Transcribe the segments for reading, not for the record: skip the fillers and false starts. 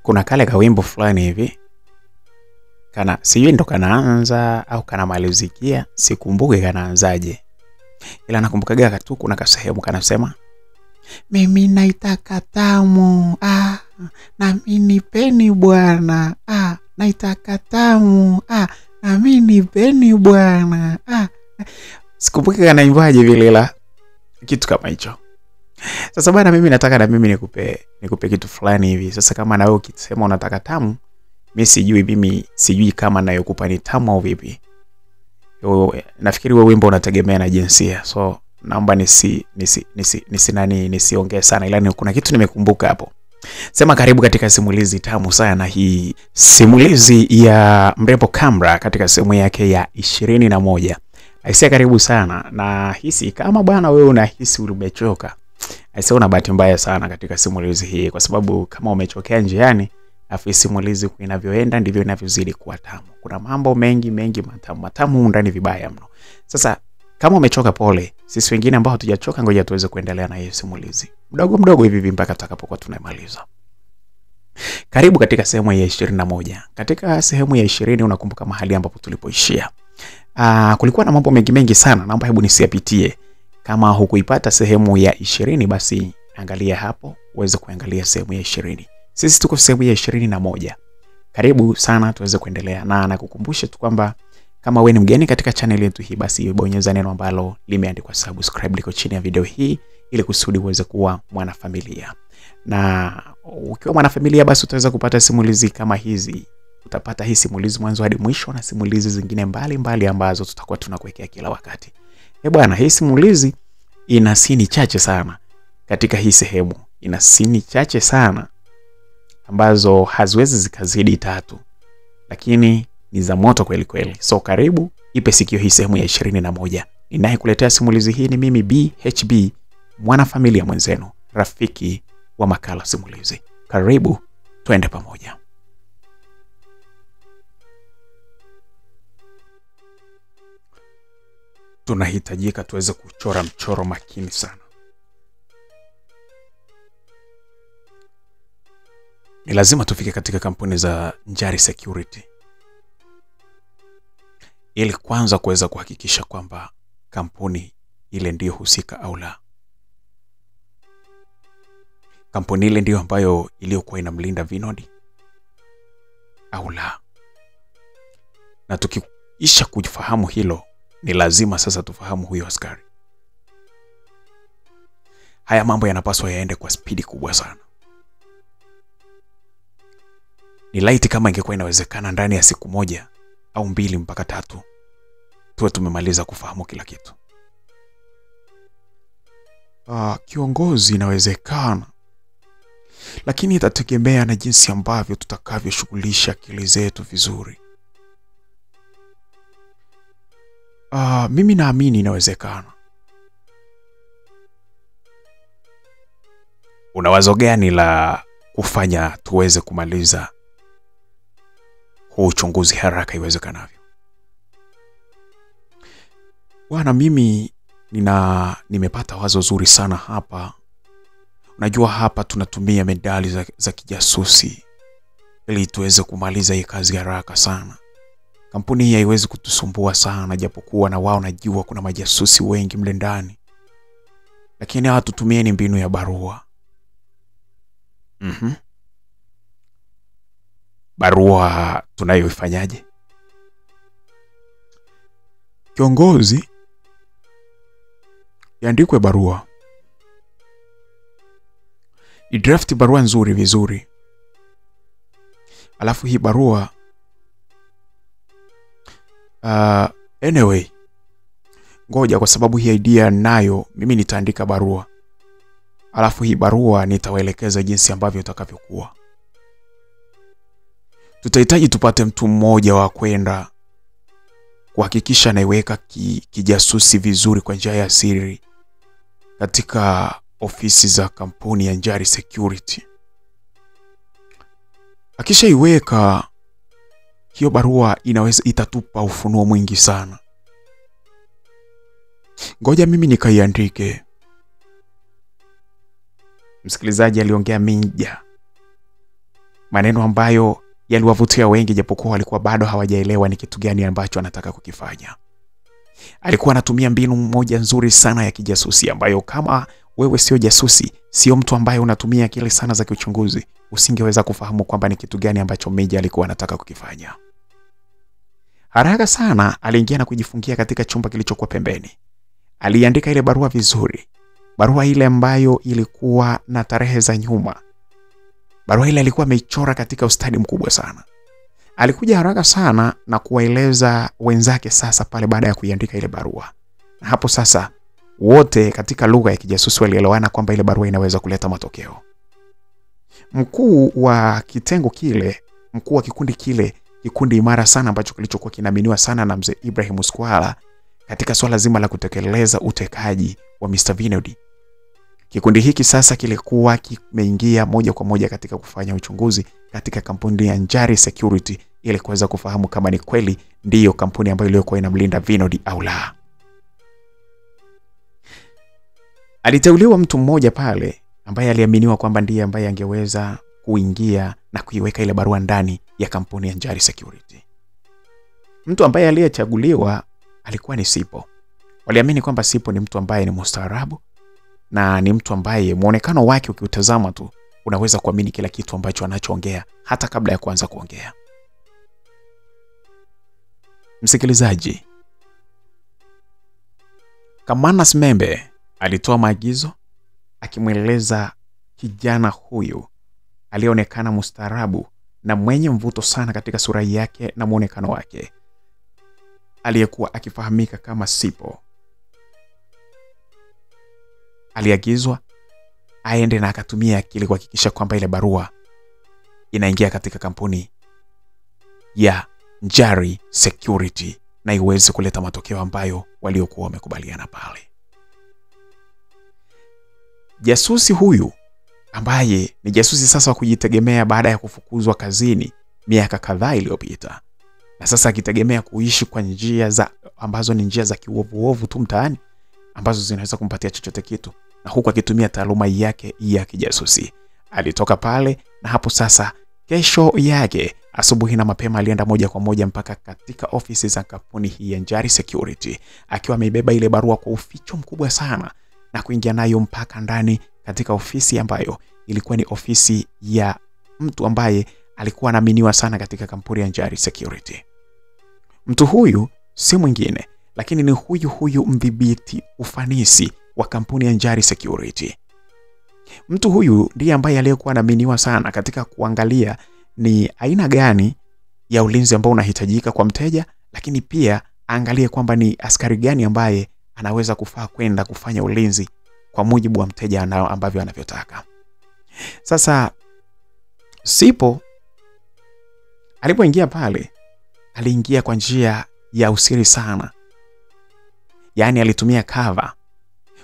kuna kale kawimbo fulani hivi. Kana sijui ndo kanaanza au kana malizikia, sikumbuki kanaanzaje. Ila nakumbukaga tu kuna kasehemu kanasema, mimi naitaka tamu, na mimi peni bwana, naitaka tamu, na mimi peni bwana, sikumbuki kanaimbaje vile, la kitu kama hicho. Sasa bwana, mimi nataka na mimi nikupe kitu fulani hivi. Sasa kama na wewe ukisema unataka tamu, mimi sijui kama nayokupa ni tamu au vipi. Nafikiri wewe wimbo unategemea na jinsia. So naomba nisiongee sana, ila kuna kitu nimekumbuka hapo. Sema karibu katika simulizi tamu sana, hii simulizi ya Mrembo Kamra katika sehemu yake ya 21. Aisee, karibu sana. Na hisi kama bwana wewe unahisi umechoka, aisee una bahati mbaya sana katika simulizi hii, kwa sababu kama umechokea njiani, afu simulizi inavyoenda ndivyo inavyozidi kuwa tamu. Kuna mambo mengi matamu ndani vibaya mno. Sasa kama umechoka, pole. Sisi wengine ambao hatujachoka, ngoja tuweze kuendelea na hii simulizi mdogo hivi mpaka tutakapokuwa tunamaliza. Karibu katika sehemu ya 21. Katika sehemu ya 20 unakumbuka mahali ambapo tulipoishia. Kulikuwa na mambo mengi sana, naomba hebu nisiyapitie. Kama hukuipata sehemu ya 20, basi angalia hapo uweze kuangalia sehemu ya 20. Sisi tuko sehemu ya 21. Karibu sana tuweze kuendelea, na nakukumbusha tu kwamba kama wewe ni mgeni katika channel yetu hii, basi bonyeza neno ambalo limeandikwa subscribe liko chini ya video hii, ili kusudi uweze kuwa mwanafamilia. Na ukiwa mwanafamilia, basi utaweza kupata simulizi kama hizi. Utapata hii simulizi mwanzo hadi mwisho, na simulizi zingine mbali ambazo tutakuwa tunakuwekea kila wakati. Bwana, hii simulizi ina sini chache sana. Katika hii sehemu ina sini chache sana ambazo haziwezi zikazidi 3, lakini ni za moto kweli kweli. So karibu, ipe sikio hii sehemu ya 21. Ninayekuletea simulizi hii ni mimi BHB, mwanafamilia mwenzenu, rafiki wa makala simulizi. Karibu, twende pamoja. Tunahitajika tuweze kuchora mchoro makini sana. Ni lazima tufike katika kampuni za Njari Security, ili kwanza kuweza kuhakikisha kwamba kampuni ile ndiyo husika au la. Kampuni ile ndiyo ambayo iliyokuwa inamlinda Vinod au la. Na tukiisha kufahamu hilo, ni lazima sasa tufahamu huyo askari. Haya mambo yanapaswa yaende kwa spidi kubwa sana. Ni laiti kama ingekuwa inawezekana ndani ya siku 1 au 2 mpaka 3 tuwe tumemaliza kufahamu kila kitu. Kiongozi, inawezekana, lakini itategemea na jinsi ambavyo tutakavyoshughulisha akili zetu vizuri. Mimi naamini inawezekana. Una wazo gani la kufanya tuweze kumaliza huu uchunguzi haraka iwezekanavyo? Bwana, mimi nimepata wazo zuri sana hapa. Unajua hapa tunatumia medali za kijasusi ili tuweze kumaliza hii kazi haraka sana. Kampuni hii haiwezi kutusumbua sana, japokuwa na wao najua kuna majasusi wengi mle ndani. Lakini hatutumie ni mbinu ya barua. Barua tunayoifanyaje? Kiongozi, iandikwe barua. Idraft barua nzuri vizuri. Alafu hii barua anyway, ngoja, kwa sababu hii idea nayo mimi nitaandika barua. Alafu hii barua nitawaelekeza jinsi ambavyo itakavyokuwa. Tutahitaji tupate mtu mmoja wa kwenda kuhakikisha anaiweka kijasusi vizuri kwa njia ya siri katika ofisi za kampuni ya Njari Security. Akishaiweka hiyo barua, itatupa ufunuo mwingi sana. Ngoja mimi nikaiandike. Msikilizaji aliongea minja. maneno ambayo yaliwavutia wengi japokuwa walikuwa bado hawajaelewa ni kitu gani ambacho anataka kukifanya. Alikuwa anatumia mbinu moja nzuri sana ya kijasusi ambayo kama wewe sio jasusi, sio mtu ambaye unatumia akili sana za kiuchunguzi, usingeweza kufahamu kwamba ni kitu gani ambacho Meja alikuwa anataka kukifanya. Haraka sana aliingia na kujifungia katika chumba kilichokuwa pembeni. Aliandika ile barua vizuri. Barua ile ambayo ilikuwa na tarehe za nyuma. Barua ile alikuwa ameichora katika ustadi mkubwa sana. Alikuja haraka sana na kuwaeleza wenzake sasa pale baada ya kuiandika ile barua. Na hapo sasa wote katika lugha ya kijasusi walielewana kwamba ile barua inaweza kuleta matokeo. Mkuu wa kitengo kile, mkuu wa kikundi kile, kikundi imara sana ambacho kilichokuwa kinaaminiwa sana na mzee Ibrahim Squala katika swala zima la kutekeleza utekaji wa Mr. Vinod. Kikundi hiki sasa kilikuwa kimeingia moja kwa moja katika kufanya uchunguzi katika kampuni ya Njari Security ili kuweza kufahamu kama ni kweli ndiyo kampuni ambayo iliyokuwa inamlinda Vinod au la. Aliteuliwa mtu mmoja pale ambaye aliaminiwa kwamba ndiye ambaye angeweza kuingia na kuiweka ile barua ndani ya kampuni ya Njari Security. Mtu ambaye aliyechaguliwa alikuwa ni Sipo. Waliamini kwamba Sipo ni mtu ambaye ni mustaarabu na ni mtu ambaye muonekano wake ukiutazama tu unaweza kuamini kila kitu ambacho anachoongea hata kabla ya kuanza kuongea. Msikilizaji, Kamana Smembe alitoa maagizo akimweleza kijana huyu alionekana mustaarabu na mwenye mvuto sana katika sura yake na muonekano wake, aliyekuwa akifahamika kama Sipo. Aliagizwa aende na akatumia akili kuhakikisha kwamba ile barua inaingia katika kampuni ya Njari Security na iweze kuleta matokeo ambayo waliokuwa wamekubaliana pale. Jasusi huyu ambaye ni jasusi sasa wa kujitegemea baada ya kufukuzwa kazini miaka kadhaa iliyopita, na sasa akitegemea kuishi kwa njia za ambazo ni njia za kiuovu tu mtaani ambazo zinaweza kumpatia chochote kitu, na huku akitumia taaluma yake ya kijasusi. Alitoka pale na hapo sasa kesho yake asubuhi na mapema alienda moja kwa moja mpaka katika ofisi za kampuni hii ya Njari Security akiwa ameibeba ile barua kwa uficho mkubwa sana na kuingia nayo mpaka ndani katika ofisi ambayo ilikuwa ni ofisi ya mtu ambaye alikuwa anaaminiwa sana katika kampuni ya Njari Security. Mtu huyu si mwingine lakini ni huyu mdhibiti ufanisi wa kampuni ya Njari Security. Mtu huyu ndiye ambaye aliyekuwa anaaminiwa sana katika kuangalia ni aina gani ya ulinzi ambao unahitajika kwa mteja, lakini pia angalie kwamba ni askari gani ambaye anaweza kufaa kwenda kufanya ulinzi kwa mujibu wa mteja ambavyo anavyotaka. Sasa Sipo alipoingia pale, aliingia kwa njia ya usiri sana. Yaani alitumia cover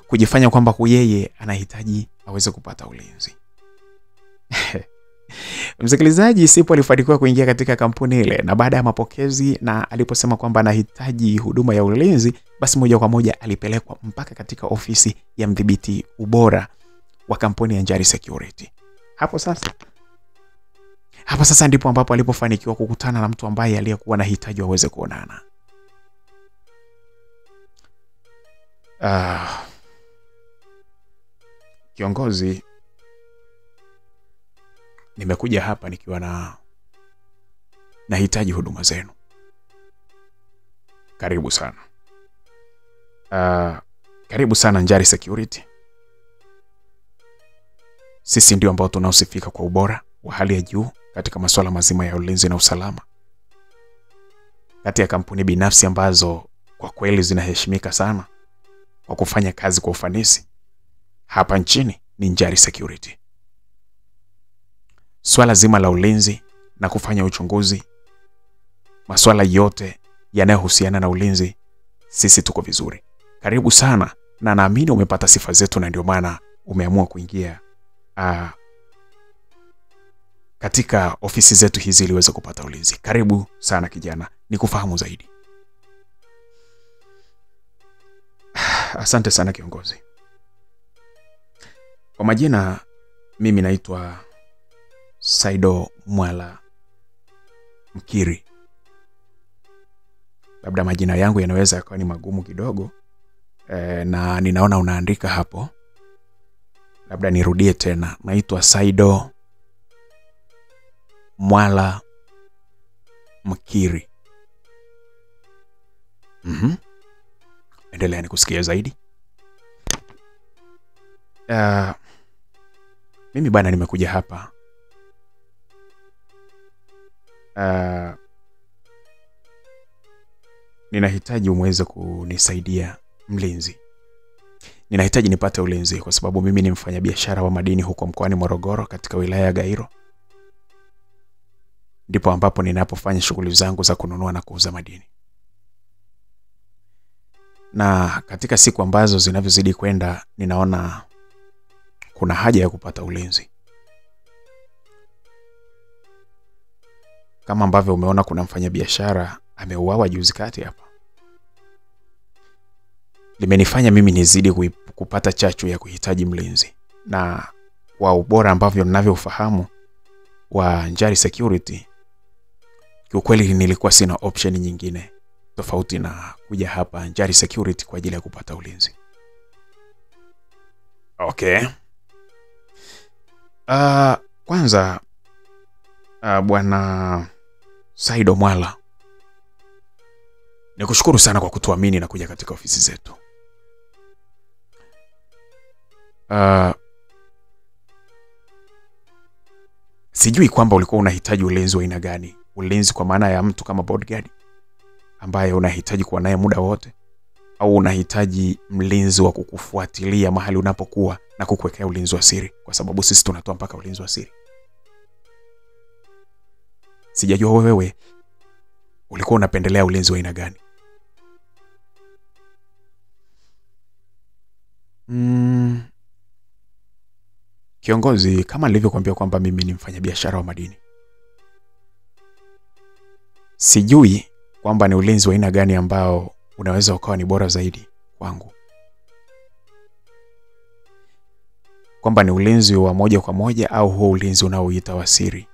kujifanya kwamba yeye anahitaji aweze kupata ulinzi. Msikilizaji, Sipo alifanikiwa kuingia katika kampuni ile, na baada ya mapokezi na aliposema kwamba anahitaji huduma ya ulinzi, basi moja kwa moja alipelekwa mpaka katika ofisi ya mdhibiti ubora wa kampuni ya Njari Security. Hapo sasa ndipo ambapo alipofanikiwa kukutana na mtu ambaye aliyekuwa anahitaji aweze kuonana. Kiongozi, nimekuja hapa nikiwa nahitaji huduma zenu. Karibu sana. Karibu sana Njari Security. Sisi ndio ambao tunaosifika kwa ubora wa hali ya juu katika masuala mazima ya ulinzi na usalama. Kati ya kampuni binafsi ambazo kwa kweli zinaheshimika sana kwa kufanya kazi kwa ufanisi hapa nchini ni Njari Security. Swala zima la ulinzi na kufanya uchunguzi, masuala yote yanayohusiana na ulinzi, sisi tuko vizuri. Karibu sana, na naamini umepata sifa zetu na ndio maana umeamua kuingia katika ofisi zetu hizi ili uweze kupata ulinzi. Karibu sana kijana, nikufahamu zaidi. Asante sana kiongozi. Kwa majina mimi naitwa Saido Mwala Mkiri. Labda majina yangu yanaweza yakawa ni magumu kidogo, na ninaona unaandika hapo. Labda nirudie tena. Naitwa Saido Mwala Mkiri. Endelea nikusikia zaidi. Mimi bana nimekuja hapa ninahitaji umweze kunisaidia mlinzi. Ninahitaji nipate ulinzi kwa sababu mimi ni mfanyabiashara wa madini huko mkoani Morogoro katika wilaya ya Gairo. Ndipo ambapo ninapofanya shughuli zangu za kununua na kuuza madini. Na katika siku ambazo zinavyozidi kwenda, ninaona kuna haja ya kupata ulinzi. Kama ambavyo umeona kuna mfanyabiashara ameuawa juzi kati hapa. Limenifanya mimi nizidi kupata chachu ya kuhitaji mlinzi. Na kwa ubora ambavyo ninavyofahamu wa Njari Security, kiukweli nilikuwa sina option nyingine tofauti na kuja hapa Njari Security kwa ajili ya kupata ulinzi. Okay. Kwanza bwana Saido Mwala, nikushukuru sana kwa kutuamini na kuja katika ofisi zetu. Sijui kwamba ulikuwa unahitaji ulinzi wa aina gani. Ulinzi kwa maana ya mtu kama bodyguard ambaye unahitaji kuwa naye muda wote, au unahitaji mlinzi wa kukufuatilia mahali unapokuwa na kukuwekea ulinzi wa siri, kwa sababu sisi tunatoa mpaka ulinzi wa siri. Sijajua wewe ulikuwa unapendelea ulinzi wa aina gani. Kiongozi, kama nilivyokuambia kwamba mimi ni mfanyabiashara wa madini, sijui kwamba ni ulinzi wa aina gani ambao unaweza ukawa ni bora zaidi kwangu. Kwamba ni ulinzi wa moja kwa moja au huo ulinzi unaoita wa siri,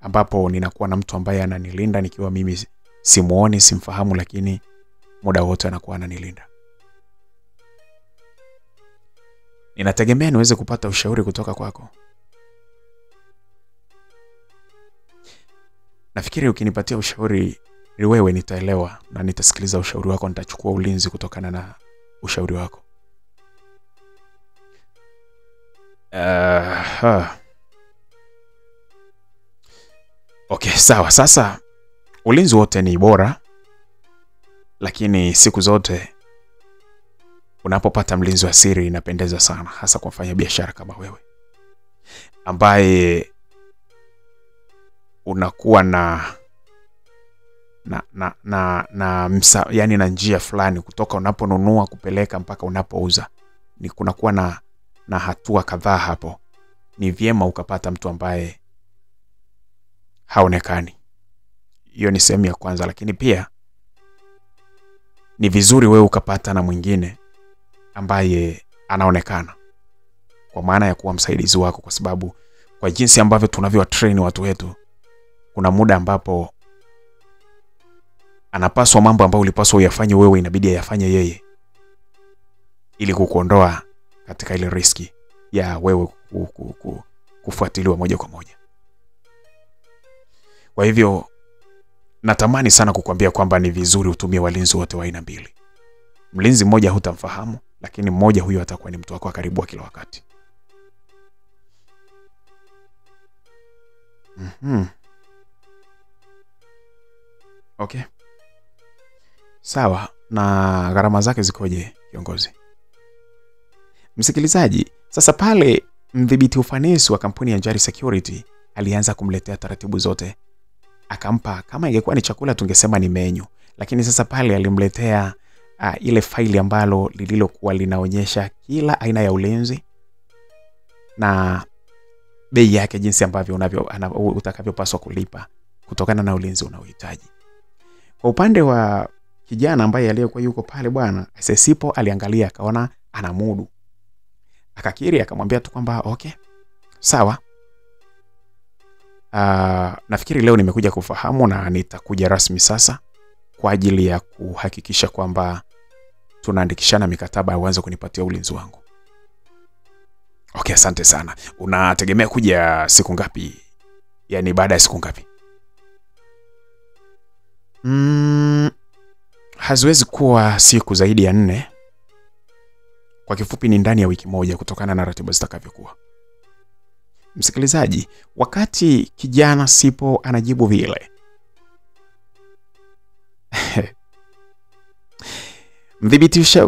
ambapo ninakuwa na mtu ambaye ananilinda nikiwa mimi simuoni, simfahamu, lakini muda wote anakuwa ananilinda. Ninategemea niweze kupata ushauri kutoka kwako. Nafikiri ukinipatia ushauri ni wewe, nitaelewa na nitasikiliza ushauri wako, nitachukua ulinzi kutokana na ushauri wako. Okay, sawa. Sasa ulinzi wote ni bora, lakini siku zote unapopata mlinzi wa siri inapendeza sana, hasa kwa mfanyabiashara kama wewe ambaye unakuwa yani na njia fulani kutoka unaponunua kupeleka mpaka unapouza. Ni kunakuwa na hatua kadhaa hapo. Ni vyema ukapata mtu ambaye haonekani. Hiyo ni sehemu ya kwanza, lakini pia ni vizuri wewe ukapata na mwingine ambaye anaonekana, kwa maana ya kuwa msaidizi wako, kwa sababu kwa jinsi ambavyo tunavyowatrain watu wetu, kuna muda ambapo anapaswa mambo ambayo ulipaswa uyafanye wewe inabidi ayafanye yeye, ili kukuondoa katika ile riski ya wewe kufuatiliwa moja kwa moja. Kwa hivyo natamani sana kukuambia kwamba ni vizuri utumie walinzi wote wa aina mbili. Mlinzi mmoja hutamfahamu, lakini mmoja huyo atakuwa ni mtu wako wa karibu kila wakati. Okay. Sawa, na gharama zake zikoje kiongozi? Msikilizaji, sasa pale mdhibiti ufanisi wa kampuni ya Njari Security alianza kumletea taratibu zote. Akampa, kama ingekuwa ni chakula tungesema ni menu, lakini sasa pale alimletea ile faili ambalo lililokuwa linaonyesha kila aina ya ulinzi na bei yake, jinsi ambavyo utakavyopaswa kulipa kutokana na ulinzi unaohitaji. Kwa upande wa kijana ambaye aliyekuwa yuko pale bwana, Sesipo aliangalia akaona anamudu. Akakiri, akamwambia tu kwamba okay, sawa. nafikiri leo nimekuja kufahamu na nitakuja rasmi sasa kwa ajili ya kuhakikisha kwamba tunaandikishana mikataba ya uanze kunipatia ulinzi wangu. Okay, asante sana. Unategemea kuja siku ngapi? Yaani baada ya siku ngapi? Haziwezi kuwa siku zaidi ya 4. Kwa kifupi ni ndani ya wiki moja kutokana na ratiba zitakavyokuwa. Msikilizaji, wakati kijana Sipo anajibu vile,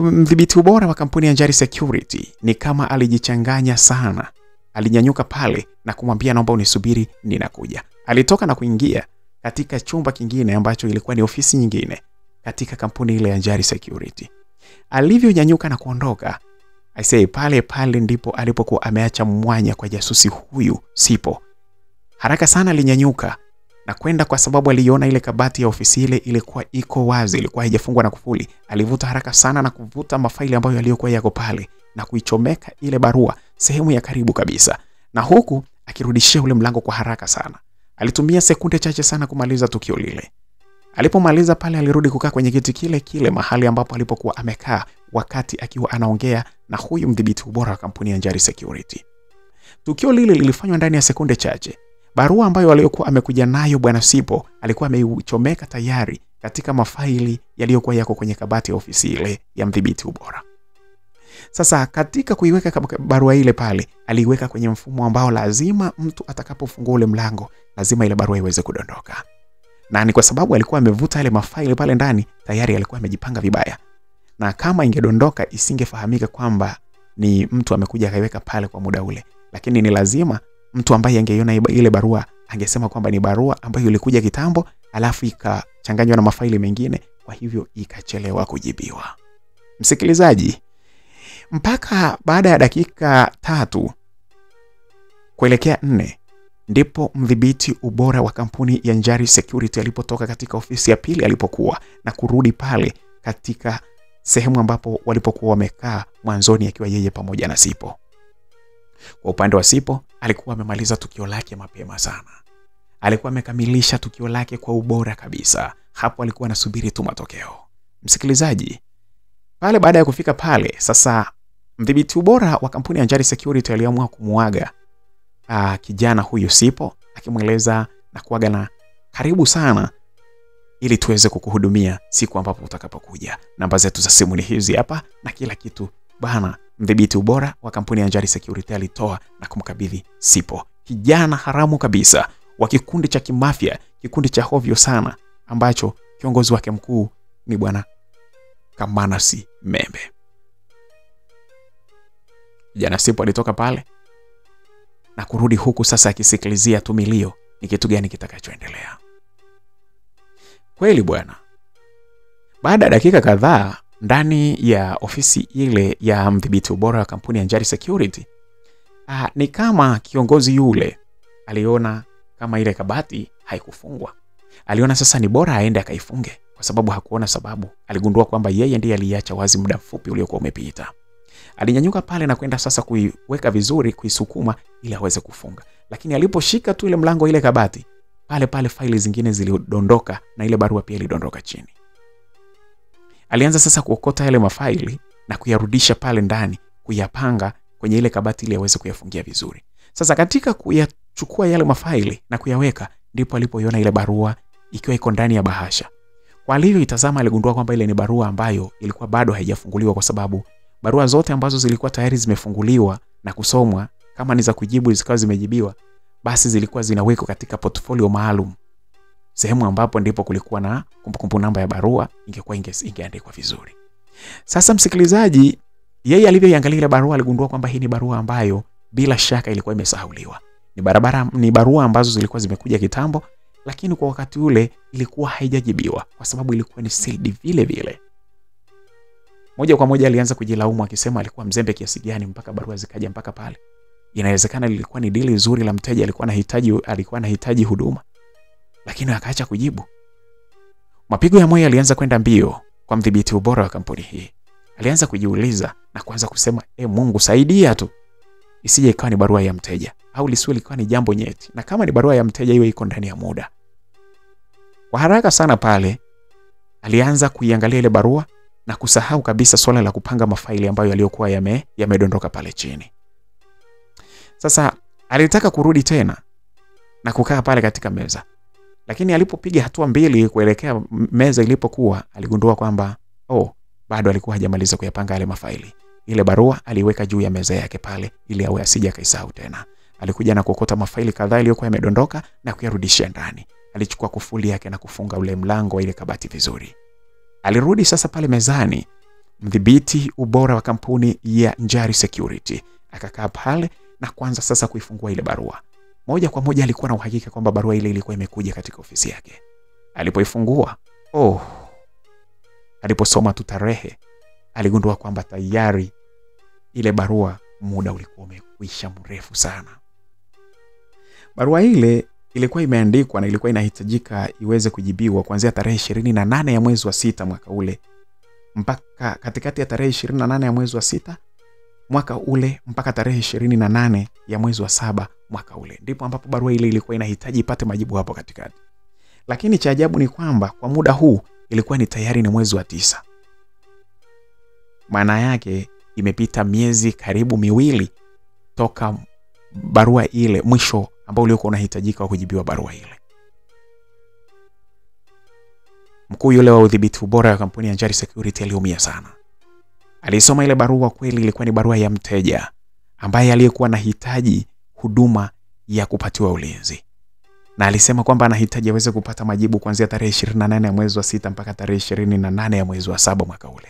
mdhibiti ubora wa kampuni ya Njari Security ni kama alijichanganya sana. Alinyanyuka pale na kumwambia naomba unisubiri, ninakuja. Alitoka na kuingia katika chumba kingine ambacho ilikuwa ni ofisi nyingine katika kampuni ile ya Njari Security. Alivyonyanyuka na kuondoka, pale ndipo alipokuwa ameacha mwanya kwa jasusi huyu Sipo. Haraka sana alinyanyuka na kwenda, kwa sababu aliona ile kabati ya ofisi ile ilikuwa iko wazi, ilikuwa haijafungwa na kufuli. Alivuta haraka sana na kuvuta mafaili ambayo yaliokuwa yako pale na kuichomeka ile barua sehemu ya karibu kabisa, na huku akirudishia ule mlango kwa haraka sana. Alitumia sekunde chache sana kumaliza tukio lile. Alipomaliza pale, alirudi kukaa kwenye kiti kile kile mahali ambapo alipokuwa amekaa wakati akiwa anaongea na huyu mdhibiti ubora wa kampuni ya Njari Security. Tukio lile lilifanywa ndani ya sekunde chache. Barua ambayo aliyokuwa amekuja nayo bwana Sipo alikuwa ameichomeka tayari katika mafaili yaliyokuwa yako kwenye kabati ya ofisi ile ya mdhibiti ubora. Sasa katika kuiweka barua ile pale, aliiweka kwenye mfumo ambao lazima mtu atakapofungua ule mlango lazima ile barua iweze kudondoka. Na ni kwa sababu alikuwa amevuta ile mafaili pale ndani, tayari alikuwa amejipanga vibaya. Na kama ingedondoka isingefahamika kwamba ni mtu amekuja akaiweka pale kwa muda ule. Lakini ni lazima mtu ambaye angeiona ile barua angesema kwamba ni barua ambayo ilikuja kitambo alafu ikachanganywa na mafaili mengine, kwa hivyo ikachelewa kujibiwa. Msikilizaji, mpaka baada ya dakika 3 kuelekea 4 ndipo mdhibiti ubora wa kampuni ya Njari Security alipotoka katika ofisi ya pili alipokuwa na kurudi pale katika sehemu ambapo walipokuwa wamekaa mwanzoni, akiwa yeye pamoja na Sipo. Kwa upande wa Sipo, alikuwa amemaliza tukio lake mapema sana. Alikuwa amekamilisha tukio lake kwa ubora kabisa. Hapo alikuwa anasubiri tu matokeo. Msikilizaji, pale baada ya kufika pale, sasa mdhibiti ubora wa kampuni ya Njari Security aliamua kumuaga kijana huyu Sipo, akimweleza na kuaga na karibu sana ili tuweze kukuhudumia siku ambapo utakapokuja. Namba zetu za simu ni hizi hapa na kila kitu bana. Mdhibiti ubora wa kampuni ya Njari Security alitoa na kumkabidhi Sipo, kijana haramu kabisa wa kikundi cha kimafia, kikundi cha hovyo sana ambacho kiongozi wake mkuu ni bwana Kamanasi Membe. Kijana Sipo alitoka pale na kurudi huku sasa akisikilizia tu milio ni kitu gani kitakachoendelea. Kweli bwana, baada ya dakika kadhaa ndani ya ofisi ile ya mdhibiti ubora wa kampuni ya Njari Security, ni kama kiongozi yule aliona kama ile kabati haikufungwa. Aliona sasa ni bora aende akaifunge, kwa sababu hakuona sababu. Aligundua kwamba yeye ndiye aliacha wazi muda mfupi uliokuwa umepita. Alinyanyuka pale na kwenda sasa kuiweka vizuri, kuisukuma ili aweze kufunga. Lakini aliposhika tu ile mlango ile kabati, pale faili zingine zilidondoka na ile barua pia ilidondoka chini. Alianza sasa kuokota yale mafaili na kuyarudisha pale ndani, kuyapanga kwenye ile kabati ili aweze kuyafungia vizuri. Sasa katika kuyachukua yale mafaili na kuyaweka, ndipo alipoiona ile barua ikiwa iko ndani ya bahasha. Kwa alivyoitazama, aligundua kwamba ile ni barua ambayo ilikuwa bado haijafunguliwa, kwa sababu barua zote ambazo zilikuwa tayari zimefunguliwa na kusomwa kama ni za kujibu zikawa zimejibiwa, basi zilikuwa zinawekwa katika portfolio maalum, sehemu ambapo ndipo kulikuwa na kumbukumbu namba ya barua ingekuwa ingeandikwa vizuri. Sasa msikilizaji, yeye alivyoiangalia ile barua aligundua kwamba hii ni barua ambayo bila shaka ilikuwa imesahauliwa. Ni barua ambazo zilikuwa zimekuja kitambo, lakini kwa wakati ule ilikuwa haijajibiwa kwa sababu ilikuwa ni sealed vile vile. Moja kwa moja alianza kujilaumu akisema alikuwa mzembe kiasi gani mpaka barua zikaja mpaka pale. Inawezekana lilikuwa ni dili nzuri la mteja, alikuwa anahitaji huduma, lakini akaacha kujibu. Mapigo ya moyo yalianza kwenda mbio kwa mdhibiti ubora wa kampuni hii. Alianza kujiuliza na kuanza kusema, Mungu saidia tu. isije ikawa ni barua ya mteja au lisiwe likawa ni jambo nyeti, na kama ni barua ya mteja iwe iko ndani ya muda. Kwa haraka sana pale alianza kuiangalia ile barua na kusahau kabisa swala la kupanga mafaili ambayo yaliokuwa yamedondoka pale chini. Sasa alitaka kurudi tena na kukaa pale katika meza, lakini alipopiga hatua mbili kuelekea meza ilipokuwa, aligundua kwamba bado alikuwa hajamaliza kuyapanga yale mafaili. Ile barua aliweka juu ya meza yake pale ili awe asije akaisahau tena. Alikuja na kuokota mafaili kadhaa yaliyokuwa yamedondoka na kuyarudisha ndani. Alichukua kufuli yake na kufunga ule mlango wa ile kabati vizuri. Alirudi sasa pale mezani. Mdhibiti ubora wa kampuni ya Njari Security akakaa pale na kuanza sasa kuifungua ile barua. Moja kwa moja alikuwa na uhakika kwamba barua ile ilikuwa imekuja katika ofisi yake. Alipoifungua, aliposoma tu tarehe, aligundua kwamba tayari ile barua muda ulikuwa umekwisha mrefu sana. Barua ile ilikuwa imeandikwa na ilikuwa inahitajika iweze kujibiwa kuanzia tarehe 28 ya mwezi wa 6 mwaka ule mpaka katikati ya tarehe 28 ya mwezi wa 6 mwaka ule mpaka tarehe 28 ya mwezi wa 7 mwaka ule. Ndipo ambapo barua ile ilikuwa inahitaji ipate majibu hapo katikati. Lakini cha ajabu ni kwamba kwa muda huu ilikuwa ni tayari ni mwezi wa 9. Maana yake imepita miezi karibu 2 toka barua ile mwisho ambao uliokuwa unahitajika kujibiwa barua ile. Mkuu yule wa udhibiti ubora wa kampuni ya Njari Security aliumia sana. Alisoma ile barua, kweli ilikuwa ni barua ya mteja ambaye aliyekuwa anahitaji huduma ya kupatiwa ulinzi. Na alisema kwamba anahitaji aweze kupata majibu kuanzia tarehe 28 ya mwezi wa 6 mpaka tarehe 28 ya mwezi wa 7 mwaka ule.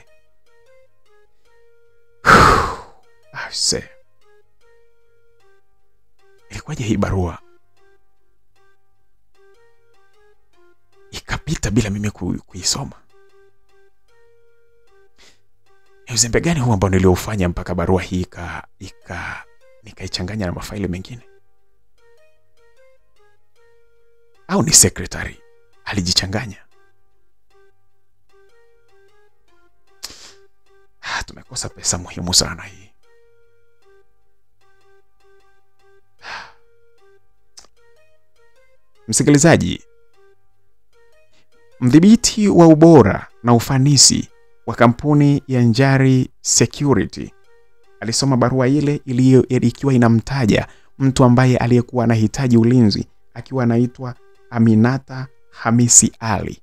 Ilikuwaje hii barua ikapita bila mimi kuisoma? Ni uzembe gani huu ambao niliofanya mpaka barua hii nikaichanganya na mafaili mengine? Au ni secretary alijichanganya? Tumekosa pesa muhimu sana hii. Msikilizaji, mdhibiti wa ubora na ufanisi wa kampuni ya Njari Security alisoma barua ile ikiwa inamtaja mtu ambaye aliyekuwa anahitaji ulinzi, akiwa anaitwa Aminata Hamisi Ali.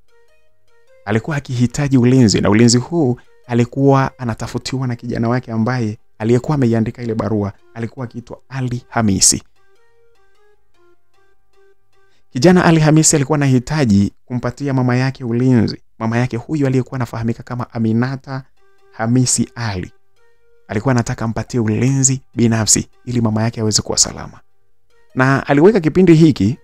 Alikuwa akihitaji ulinzi, na ulinzi huu alikuwa anatafutiwa na kijana wake ambaye aliyekuwa ameiandika ile barua, alikuwa akiitwa Ali Hamisi. Kijana Ali Hamisi alikuwa anahitaji kumpatia mama yake ulinzi. Mama yake huyu aliyekuwa anafahamika kama Aminata Hamisi Ali alikuwa anataka ampatie ulinzi binafsi ili mama yake aweze kuwa salama. Na aliweka kipindi hiki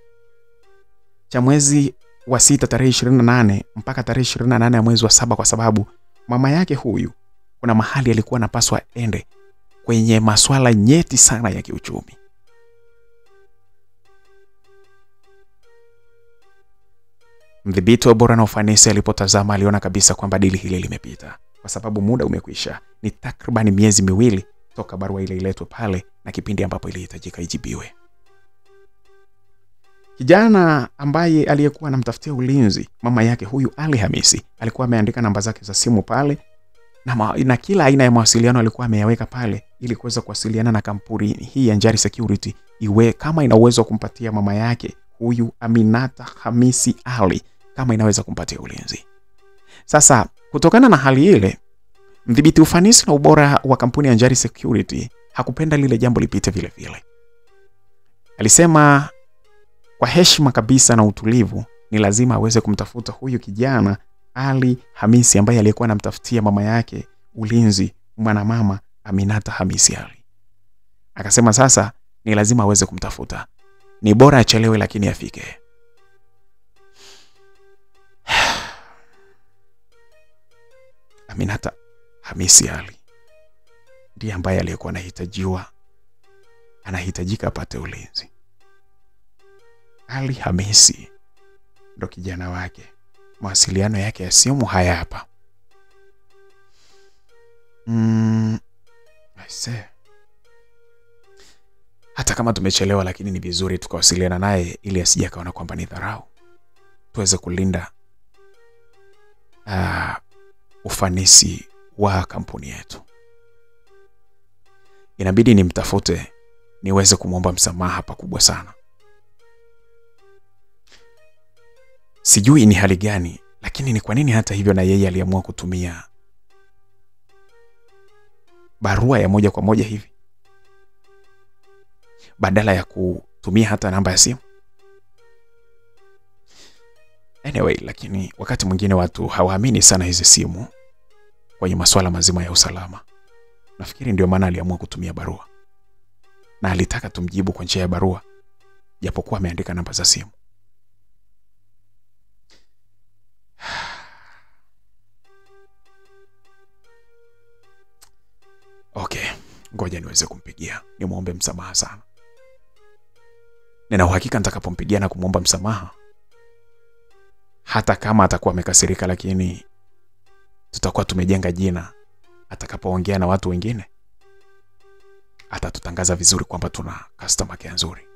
cha mwezi wa 6 tarehe 28 mpaka tarehe 28 ya mwezi wa 7 kwa sababu mama yake huyu kuna mahali alikuwa anapaswa ende kwenye masuala nyeti sana ya kiuchumi. Mdhibiti wa ubora na ufanisi alipotazama aliona kabisa kwamba dili hili limepita, kwa sababu muda umekwisha. Ni takriban miezi 2 toka barua ile iletwe pale na kipindi ambapo ilihitajika ijibiwe. Kijana ambaye aliyekuwa anamtafutia ulinzi mama yake huyu Ali Hamisi alikuwa ameandika namba zake za simu pale na kila aina ya mawasiliano alikuwa ameyaweka pale ili kuweza kuwasiliana na kampuni hii ya Njari Security iwe kama ina uwezo kumpatia mama yake huyu Aminata Hamisi Ali kama inaweza kumpatia ulinzi. Sasa kutokana na hali ile, mdhibiti ufanisi na ubora wa kampuni ya Njari Security hakupenda lile jambo lipite vile vile. Alisema kwa heshima kabisa na utulivu ni lazima aweze kumtafuta huyu kijana Ali Hamisi ambaye alikuwa anamtafutia mama yake ulinzi, mama Aminata Hamisi Ali. Akasema sasa ni lazima aweze kumtafuta. Ni bora achelewe lakini afike. Aminata Hamisi Ali ndiye ambaye alikuwa anahitajika apate ulinzi. Ali Hamisi ndo kijana wake. Mawasiliano yake ya simu haya hapa. hata kama tumechelewa, lakini ni vizuri tukawasiliana naye ili asije akaona kwamba ni dharau. Tuweze kulinda ufanisi wa kampuni yetu. Inabidi nimtafute niweze kumwomba msamaha pakubwa sana. Sijui ni hali gani, lakini ni kwa nini hata hivyo na yeye aliamua kutumia barua ya moja kwa moja hivi badala ya kutumia hata namba ya simu. Anyway, lakini wakati mwingine watu hawaamini sana hizi simu kwenye masuala mazima ya usalama. Nafikiri ndio maana aliamua kutumia barua. Na alitaka tumjibu kwa njia ya barua, japokuwa ameandika namba za simu. Okay, ngoja niweze kumpigia, nimuombe msamaha sana. Nina uhakika nitakapompigia na kumuomba msamaha, hata kama atakuwa amekasirika, lakini tutakuwa tumejenga jina. Atakapoongea na watu wengine, atatutangaza vizuri kwamba tuna customer care nzuri.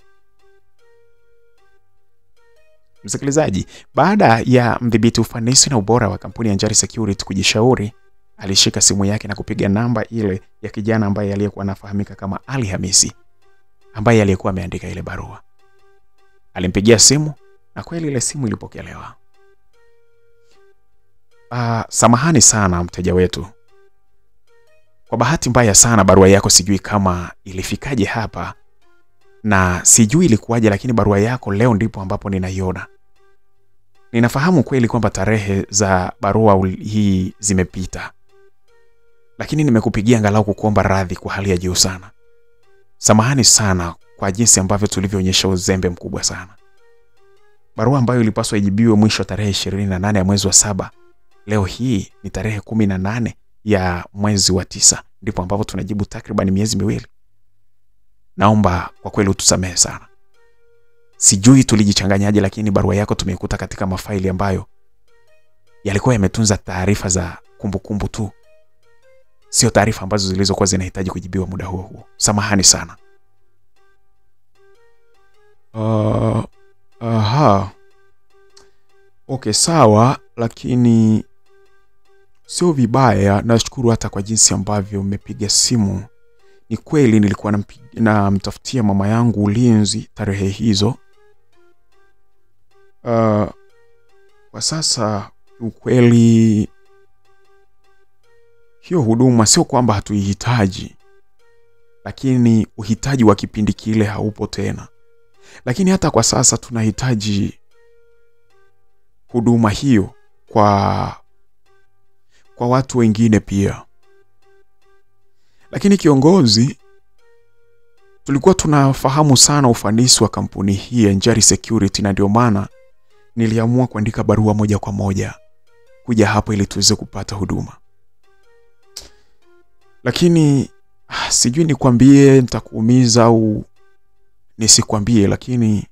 Msikilizaji, baada ya mdhibiti ufanisi na ubora wa kampuni ya Njari Security kujishauri, alishika simu yake na kupiga namba ile ya kijana ambaye aliyekuwa anafahamika kama Ali Hamisi, ambaye aliyekuwa ameandika ile barua. Alimpigia simu na kweli ile simu ilipokelewa. Samahani sana mteja wetu. Kwa bahati mbaya sana barua yako sijui kama ilifikaje hapa na sijui ilikuwaje, lakini barua yako leo ndipo ambapo ninaiona. Ninafahamu kweli kwamba tarehe za barua hii zimepita, lakini nimekupigia angalau kukuomba radhi kwa hali ya juu sana. Samahani sana kwa jinsi ambavyo tulivyoonyesha uzembe mkubwa sana. Barua ambayo ilipaswa ijibiwe mwisho tarehe 28 ya mwezi wa 7, leo hii ni tarehe 18 ya mwezi wa 9, ndipo ambapo tunajibu takriban miezi miwili. Naomba kwa kweli utusamehe sana. Sijui tulijichanganyaje, lakini barua yako tumeikuta katika mafaili ambayo yalikuwa yametunza taarifa za kumbukumbu tu, sio taarifa ambazo zilizokuwa zinahitaji kujibiwa muda huo. Samahani sana. Okay, sawa, lakini sio vibaya. Nashukuru hata kwa jinsi ambavyo umepiga simu. Ni kweli nilikuwa namtafutia mama yangu ulinzi tarehe hizo. Kwa sasa ukweli hiyo huduma sio kwamba hatuihitaji, lakini uhitaji wa kipindi kile haupo tena. Lakini hata kwa sasa tunahitaji huduma hiyo kwa watu wengine pia. Lakini kiongozi, tulikuwa tunafahamu sana ufanisi wa kampuni hii ya Njari Security, na ndio maana niliamua kuandika barua moja kwa moja kuja hapo ili tuweze kupata huduma. Lakini sijui nikwambie nitakuumiza au nisikwambie, lakini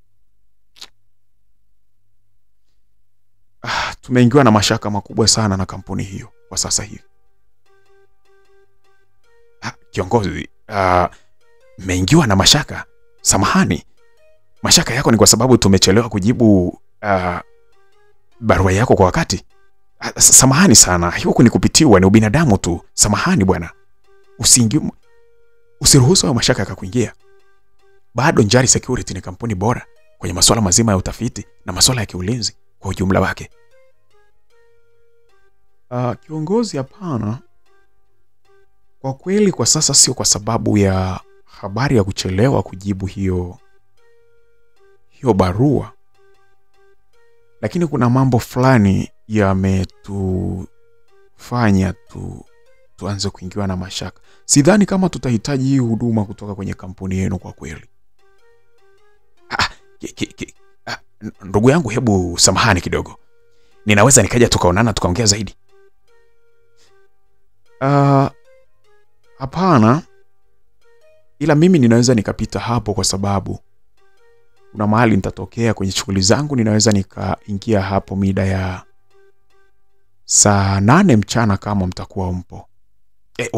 tumeingiwa na mashaka makubwa sana na kampuni hiyo kwa sasa hivi. Kiongozi, mmeingiwa na mashaka? Samahani. Mashaka yako ni kwa sababu tumechelewa kujibu barua yako kwa wakati? Samahani sana. Hiyo kunikupitiwa, ni ubinadamu tu. Samahani bwana. Usiruhusu hayo mashaka yakakuingia. Bado Njari Security ni kampuni bora kwenye masuala mazima ya utafiti na masuala ya kiulinzi kwa ujumla wake. Kiongozi, hapana. Kwa kweli kwa sasa sio kwa sababu ya habari ya kuchelewa kujibu hiyo barua, lakini kuna mambo fulani yametufanya tuanze kuingiwa na mashaka. Sidhani kama tutahitaji hii huduma kutoka kwenye kampuni yenu kwa kweli. Ndugu yangu, hebu samahani kidogo. Ninaweza nikaja tukaonana tukaongea zaidi? Hapana. Ila mimi ninaweza nikapita hapo kwa sababu kuna mahali nitatokea kwenye shughuli zangu. Ninaweza nikaingia hapo mida ya saa 8 mchana kama mtakuwa mpo.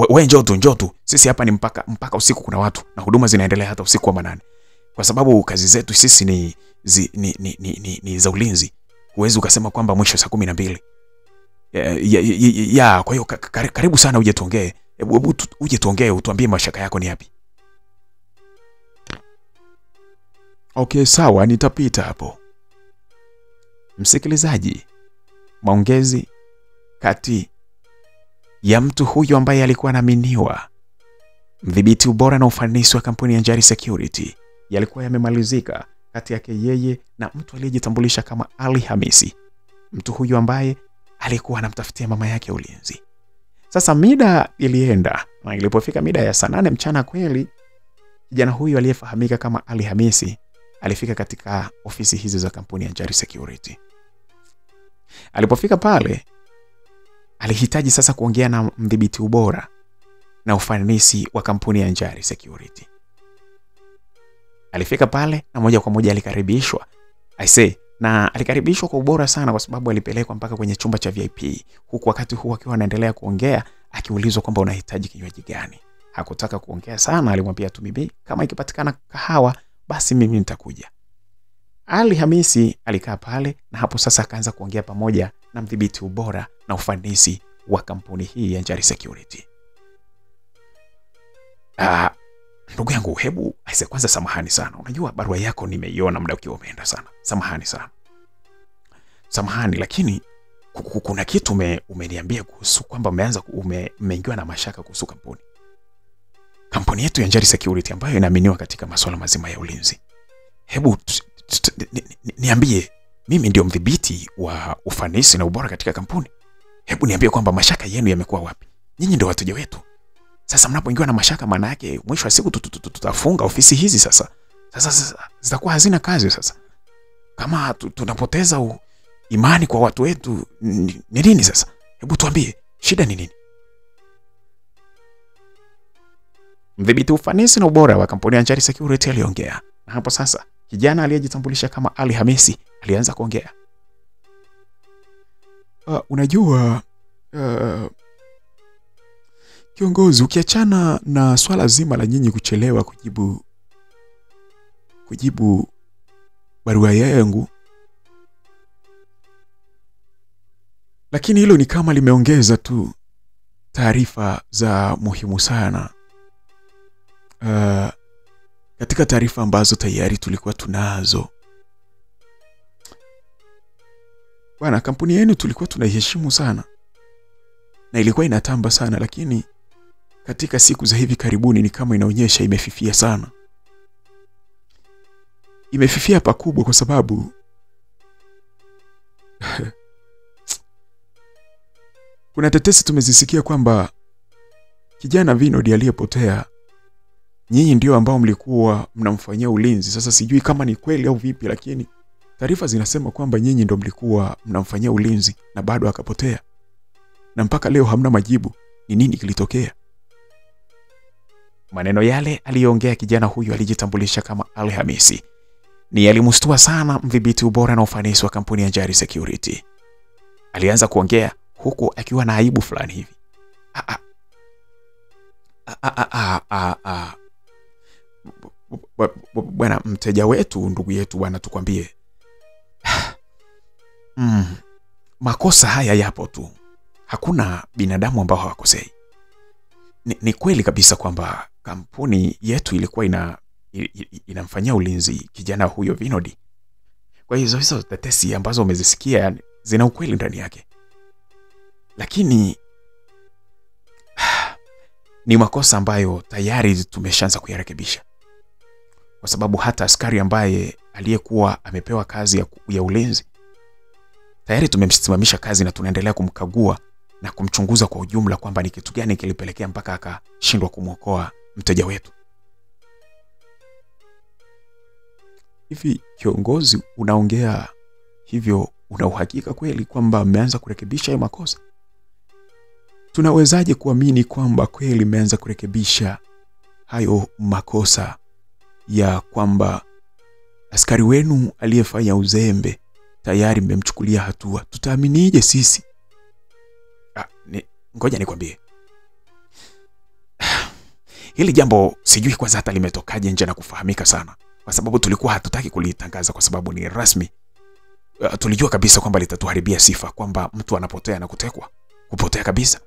Wewe njoo tu. Sisi hapa ni mpaka usiku kuna watu na huduma zinaendelea hata usiku wa manane. Kwa sababu kazi zetu sisi ni za ulinzi. Huwezi ukasema kwamba mwisho saa 12. Kwa hiyo karibu sana uje tuongee. Hebu uje tuongee, utuambie mashaka yako ni yapi. Okay, sawa, nitapita hapo. Msikilizaji, maongezi kati ya mtu huyu ambaye alikuwa anaaminiwa mdhibiti ubora na ufanisi wa kampuni ya Njari Security yalikuwa yamemalizika kati yake yeye na mtu aliyejitambulisha kama Ali Hamisi. Mtu huyu ambaye alikuwa anamtafutia mama yake ulinzi. Sasa mida ilienda na ilipofika mida ya saa 8 mchana kweli, kijana huyu aliyefahamika kama Ali Hamisi alifika katika ofisi hizi za kampuni ya Njari Security. Alipofika pale, alihitaji sasa kuongea na mdhibiti ubora na ufanisi wa kampuni ya Njari Security. Alifika pale na moja kwa moja alikaribishwa. Na alikaribishwa kwa ubora sana kwa sababu alipelekwa mpaka kwenye chumba cha VIP. Huku wakati huu akiwa anaendelea kuongea, akiulizwa kwamba unahitaji kinywaji gani. Hakutaka kuongea sana, alimwambia tu mimi kama ikipatikana kahawa basi mimi nitakuja. Ali Hamisi alikaa pale na hapo sasa akaanza kuongea pamoja na mdhibiti ubora na ufanisi wa kampuni hii ya Njari Security. Ndugu yangu, hebu kwanza samahani sana. Unajua barua yako nimeiona muda ukiwa umeenda sana. Samahani sana. Samahani, lakini kuna kitu umeniambia kuhusu kwamba umeingiwa na mashaka kuhusu kampuni. Kampuni yetu ya Njari Security ambayo inaaminiwa katika masuala mazima ya ulinzi. Hebu niambie, mimi ndio mdhibiti wa ufanisi na ubora katika kampuni. Hebu niambie kwamba mashaka yenu yamekuwa wapi? Nyinyi ndio wateja wetu. Sasa mnapoingiwa na mashaka, maana yake mwisho wa siku tutafunga ofisi hizi sasa. Sasa zitakuwa hazina kazi sasa. Kama tunapoteza imani kwa watu wetu, ni nini sasa? Hebu tuambie, shida ni nini? Mdhibiti ufanisi na ubora wa kampuni ya Njari Security aliongea. Na hapo sasa kijana aliyejitambulisha kama Ali Hamisi alianza kuongea. Unajua kiongozi, ukiachana na swala zima la nyinyi kuchelewa kujibu barua yangu, lakini hilo ni kama limeongeza tu taarifa za muhimu sana katika taarifa ambazo tayari tulikuwa tunazo. Bwana, kampuni yenu tulikuwa tunaiheshimu sana na ilikuwa inatamba sana, lakini katika siku za hivi karibuni ni kama inaonyesha imefifia sana. Imefifia pakubwa kwa sababu kuna tetesi tumezisikia kwamba kijana Vinod aliyepotea nyinyi ndio ambao mlikuwa mnamfanyia ulinzi. Sasa sijui kama ni kweli au vipi, lakini taarifa zinasema kwamba nyinyi ndio mlikuwa mnamfanyia ulinzi na bado akapotea. Na mpaka leo hamna majibu. Ni nini kilitokea? Maneno yale aliyoongea kijana huyu alijitambulisha kama Ali Hamisi ni yalimstua sana mdhibiti ubora na ufanisi wa kampuni ya Njari Security. Alianza kuongea huku akiwa na aibu fulani hivi. Bwana, mteja wetu, ndugu yetu bwana, tukwambie. Makosa haya yapo tu. Hakuna binadamu ambao hawakosei. Ni kweli kabisa kwamba kampuni yetu ilikuwa inamfanyia ulinzi kijana huyo Vinod. Kwa hizo tetesi ambazo umezisikia zina ukweli ndani yake. Lakini ni makosa ambayo tayari tumeshaanza kuyarekebisha. Kwa sababu hata askari ambaye aliyekuwa amepewa kazi ya ulinzi tayari tumemsimamisha kazi na tunaendelea kumkagua na kumchunguza kwa ujumla kwamba ni kitu gani kilipelekea mpaka akashindwa kumwokoa mteja wetu. Hivi kiongozi, unaongea hivyo, una uhakika kweli kwamba ameanza kurekebisha hayo makosa? Tunawezaje kuamini kwamba kweli ameanza kurekebisha hayo makosa ya kwamba askari wenu aliyefanya uzembe tayari mmemchukulia hatua? Tutaaminije sisi? Ngoja nikwambie. Hili jambo sijui kwanza hata limetokaje nje na kufahamika sana, kwa sababu tulikuwa hatutaki kulitangaza kwa sababu ni rasmi. Tulijua kabisa kwamba litatuharibia sifa, kwamba mtu anapotea na kupotea kabisa.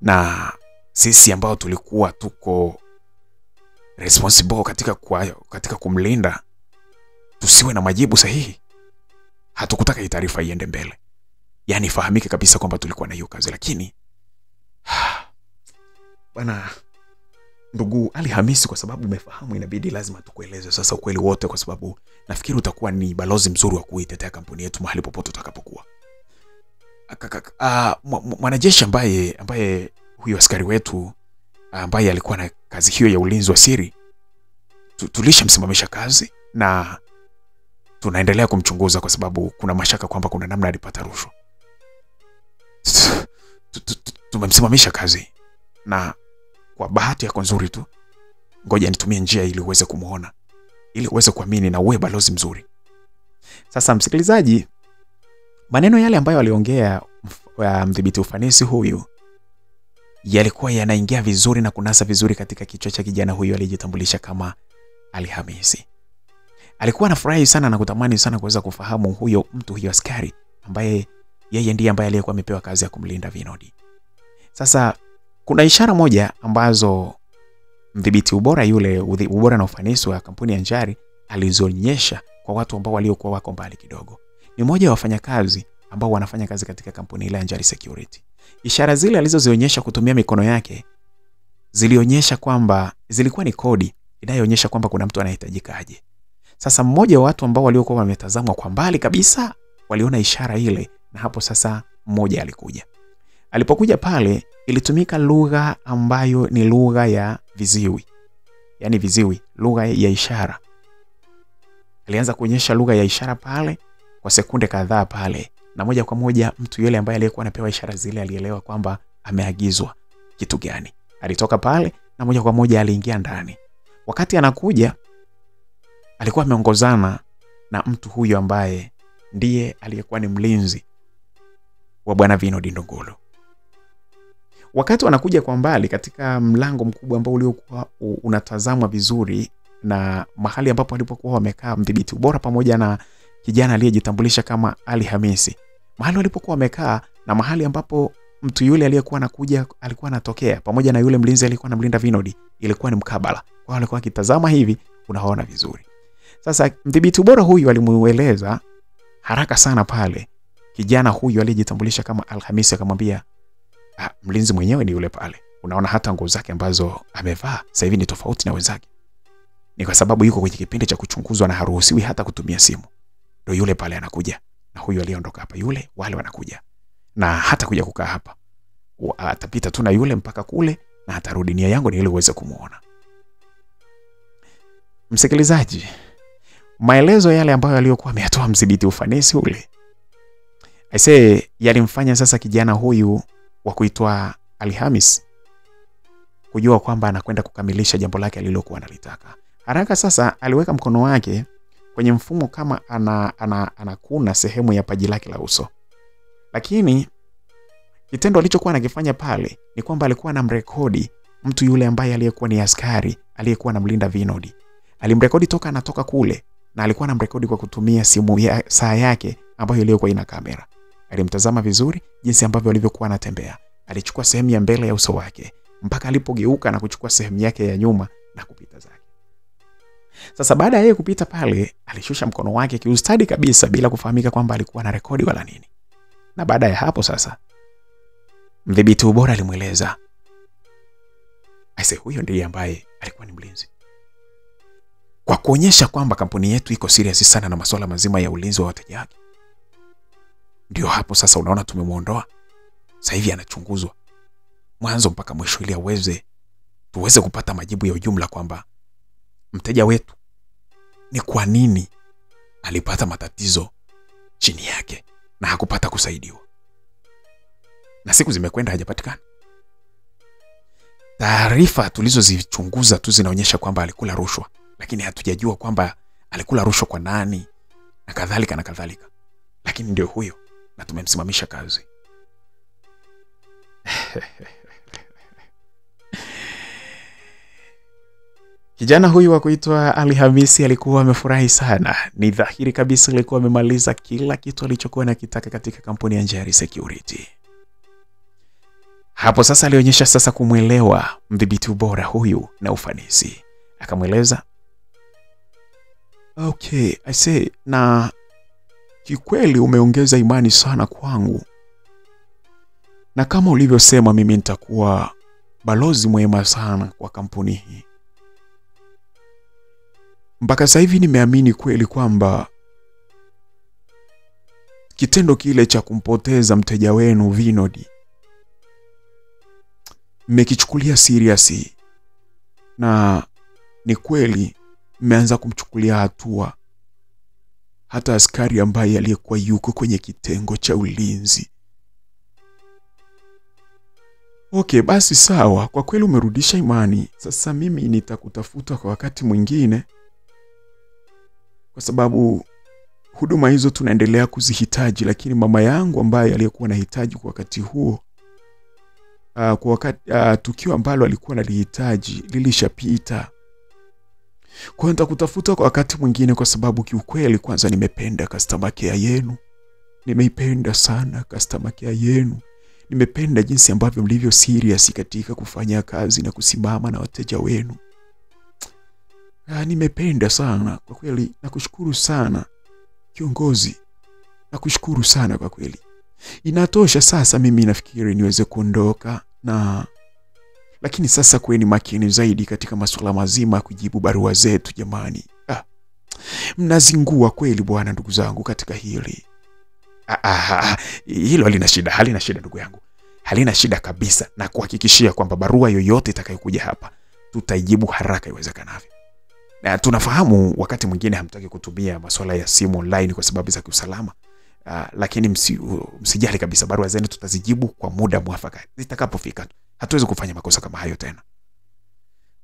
Na sisi ambao tulikuwa tuko responsible katika kumlinda tusiwe na majibu sahihi, hatukutaka hii taarifa iende mbele. Yaani fahamike kabisa kwamba tulikuwa na hiyo kazi. Lakini bwana ndugu Ali Hamisi, kwa sababu umefahamu, inabidi lazima tukueleze sasa ukweli wote, kwa sababu nafikiri utakuwa ni balozi mzuri wa kuitetea kampuni yetu mahali popote utakapokuwa. Mwanajeshi ambaye huyo askari wetu ambaye alikuwa na kazi hiyo ya ulinzi wa siri, tulishamsimamisha kazi na tunaendelea kumchunguza kwa sababu kuna mashaka kwamba kuna namna alipata rushwa. Tumemsimamisha kazi, na kwa bahati yako nzuri tu, ngoja nitumie njia ili uweze kumuona, ili uweze kuamini na uwe balozi mzuri. Sasa msikilizaji, maneno yale ambayo aliongea mdhibiti ufanisi huyu yalikuwa yanaingia vizuri na kunasa vizuri katika kichwa cha kijana huyu aliyejitambulisha kama Ali Hamisi. Alikuwa anafurahi sana na kutamani sana kuweza kufahamu huyo askari ambaye yeye ndiye ambaye aliyekuwa amepewa kazi ya kumlinda Vinod. Sasa kuna ishara moja ambazo mdhibiti ubora na ufanisi wa kampuni ya Njari alizionyesha kwa watu ambao waliokuwa wako mbali kidogo. Ni mmoja wa wafanyakazi ambao wanafanya kazi katika kampuni ile ya Njari Security. Ishara zile alizozionyesha kutumia mikono yake zilionyesha kwamba zilikuwa ni kodi inayoonyesha kwamba kuna mtu anahitajika aje. Sasa mmoja wa watu ambao waliokuwa wametazamwa kwa mbali kabisa waliona ishara ile, na hapo sasa mmoja alikuja. Alipokuja pale, ilitumika lugha ambayo ni lugha ya viziwi. Yaani viziwi, lugha ya ishara. Alianza kuonyesha lugha ya ishara pale kwa sekunde kadhaa pale, na moja kwa moja mtu yule ambaye aliyekuwa anapewa ishara zile alielewa kwamba ameagizwa kitu gani. Alitoka pale na moja kwa moja aliingia ndani. Wakati anakuja, alikuwa ameongozana na mtu huyo ambaye ndiye aliyekuwa ni mlinzi wa bwana Vinod Ndungulu. Wakati wanakuja kwa mbali katika mlango mkubwa ambao uliokuwa unatazamwa vizuri na mahali ambapo walipokuwa wamekaa mdhibiti ubora pamoja na kijana aliyejitambulisha kama Ali Hamisi, mahali walipokuwa wamekaa na mahali ambapo mtu yule aliyekuwa anakuja alikuwa anatokea pamoja na yule mlinzi aliyekuwa anamlinda Vinod, ilikuwa ni mkabala. Kwa hiyo alikuwa akitazama hivi, unaona vizuri. Sasa mdhibiti ubora huyu alimueleza haraka sana pale kijana huyu aliyejitambulisha kama Al Hamisi, akamwambia mlinzi mwenyewe ni yule pale. Unaona hata nguo zake ambazo amevaa sasa hivi ni tofauti na wenzake. Ni kwa sababu yuko kwenye kipindi cha kuchunguzwa na haruhusiwi hata kutumia simu. Ndio yule pale anakuja. Na huyu aliondoka hapa, yule wale wanakuja. Na hata kuja kukaa hapa. Atapita tu na yule mpaka kule na atarudi. Nia yangu ni ile uweze kumuona. Msikilizaji, maelezo yale ambayo aliyokuwa ameyatoa mdhibiti ufanisi ule, aisee, yalimfanya sasa kijana huyu wa kuitwa Ali Hamisi kujua kwamba anakwenda kukamilisha jambo lake alilokuwa analitaka. Haraka sasa aliweka mkono wake kwenye mfumo kama anakuna sehemu ya paji lake la uso. Lakini kitendo alichokuwa anakifanya pale ni kwamba alikuwa anamrekodi mtu yule ambaye aliyekuwa ni askari aliyekuwa anamlinda Vinod. Alimrekodi toka anatoka kule, na alikuwa anamrekodi kwa kutumia simu ya saa yake ambayo iliyokuwa ina kamera. Alimtazama vizuri jinsi ambavyo alivyokuwa anatembea. Alichukua sehemu ya mbele ya uso wake mpaka alipogeuka na kuchukua sehemu yake ya nyuma na kupita zake. Sasa baada ya yeye kupita pale, alishusha mkono wake kiustadi kabisa bila kufahamika kwamba alikuwa na rekodi wala nini. Na baada ya hapo sasa, mdhibiti ubora alimueleza, aise, huyo ndiye ambaye alikuwa ni mlinzi. Kwa kuonyesha kwamba kampuni yetu iko serious sana na masuala mazima ya ulinzi wa wateja wake. Ndio hapo sasa unaona tumemuondoa. Sasa hivi anachunguzwa mwanzo mpaka mwisho ili tuweze kupata majibu ya ujumla kwamba mteja wetu ni kwa nini alipata matatizo chini yake na hakupata kusaidiwa. Na siku zimekwenda hajapatikana. Taarifa tulizozichunguza tu zinaonyesha kwamba alikula rushwa, lakini hatujajua kwamba alikula rushwa kwa nani na kadhalika na kadhalika. Lakini ndio huyo na tumemsimamisha kazi. Kijana huyu wa kuitwa Ali Hamisi alikuwa amefurahi sana. Ni dhahiri kabisa alikuwa amemaliza kila kitu alichokuwa anakitaka katika kampuni ya Njari Security. Hapo sasa alionyesha sasa kumuelewa mdhibiti ubora huyu na ufanisi. Akamweleza, "Okay, I say, na kikweli umeongeza imani sana kwangu. Na kama ulivyosema mimi nitakuwa balozi mwema sana kwa kampuni hii. Mpaka sasa hivi nimeamini kweli kwamba kitendo kile cha kumpoteza mteja wenu Vinod mmekichukulia serious, na ni kweli mmeanza kumchukulia hatua hata askari ambaye aliyekuwa yuko kwenye kitengo cha ulinzi." "Okay, basi sawa, kwa kweli umerudisha imani. Sasa mimi nitakutafuta kwa wakati mwingine, kwa sababu huduma hizo tunaendelea kuzihitaji, lakini mama yangu ambaye aliyekuwa anahitaji kwa wakati huo, kwa wakati tukio ambalo alikuwa analihitaji lilishapita. Kwa hiyo nitakutafuta kwa wakati mwingine, kwa sababu kiukweli kwanza nimependa customer care yenu. Nimeipenda sana customer care yenu. Nimependa jinsi ambavyo mlivyo serious katika kufanya kazi na kusimama na wateja wenu. Nimependa sana kwa kweli. Nakushukuru sana kiongozi. Nakushukuru sana kwa kweli. Inatosha sasa, mimi nafikiri niweze kuondoka, lakini sasa kweni makini zaidi katika masuala mazima kujibu barua zetu jamani. Mnazingua kweli bwana ndugu zangu katika hili." "Hilo halina shida ndugu yangu. Halina shida kabisa, na kuhakikishia kwamba barua yoyote itakayokuja hapa tutaijibu haraka iwezekanavyo. Na tunafahamu wakati mwingine hamtaki kutumia masuala ya simu online kwa sababu za kiusalama. Lakini msijali kabisa, barua zenu tutazijibu kwa muda mwafaka zitakapofika. Hatuwezi kufanya makosa kama hayo tena."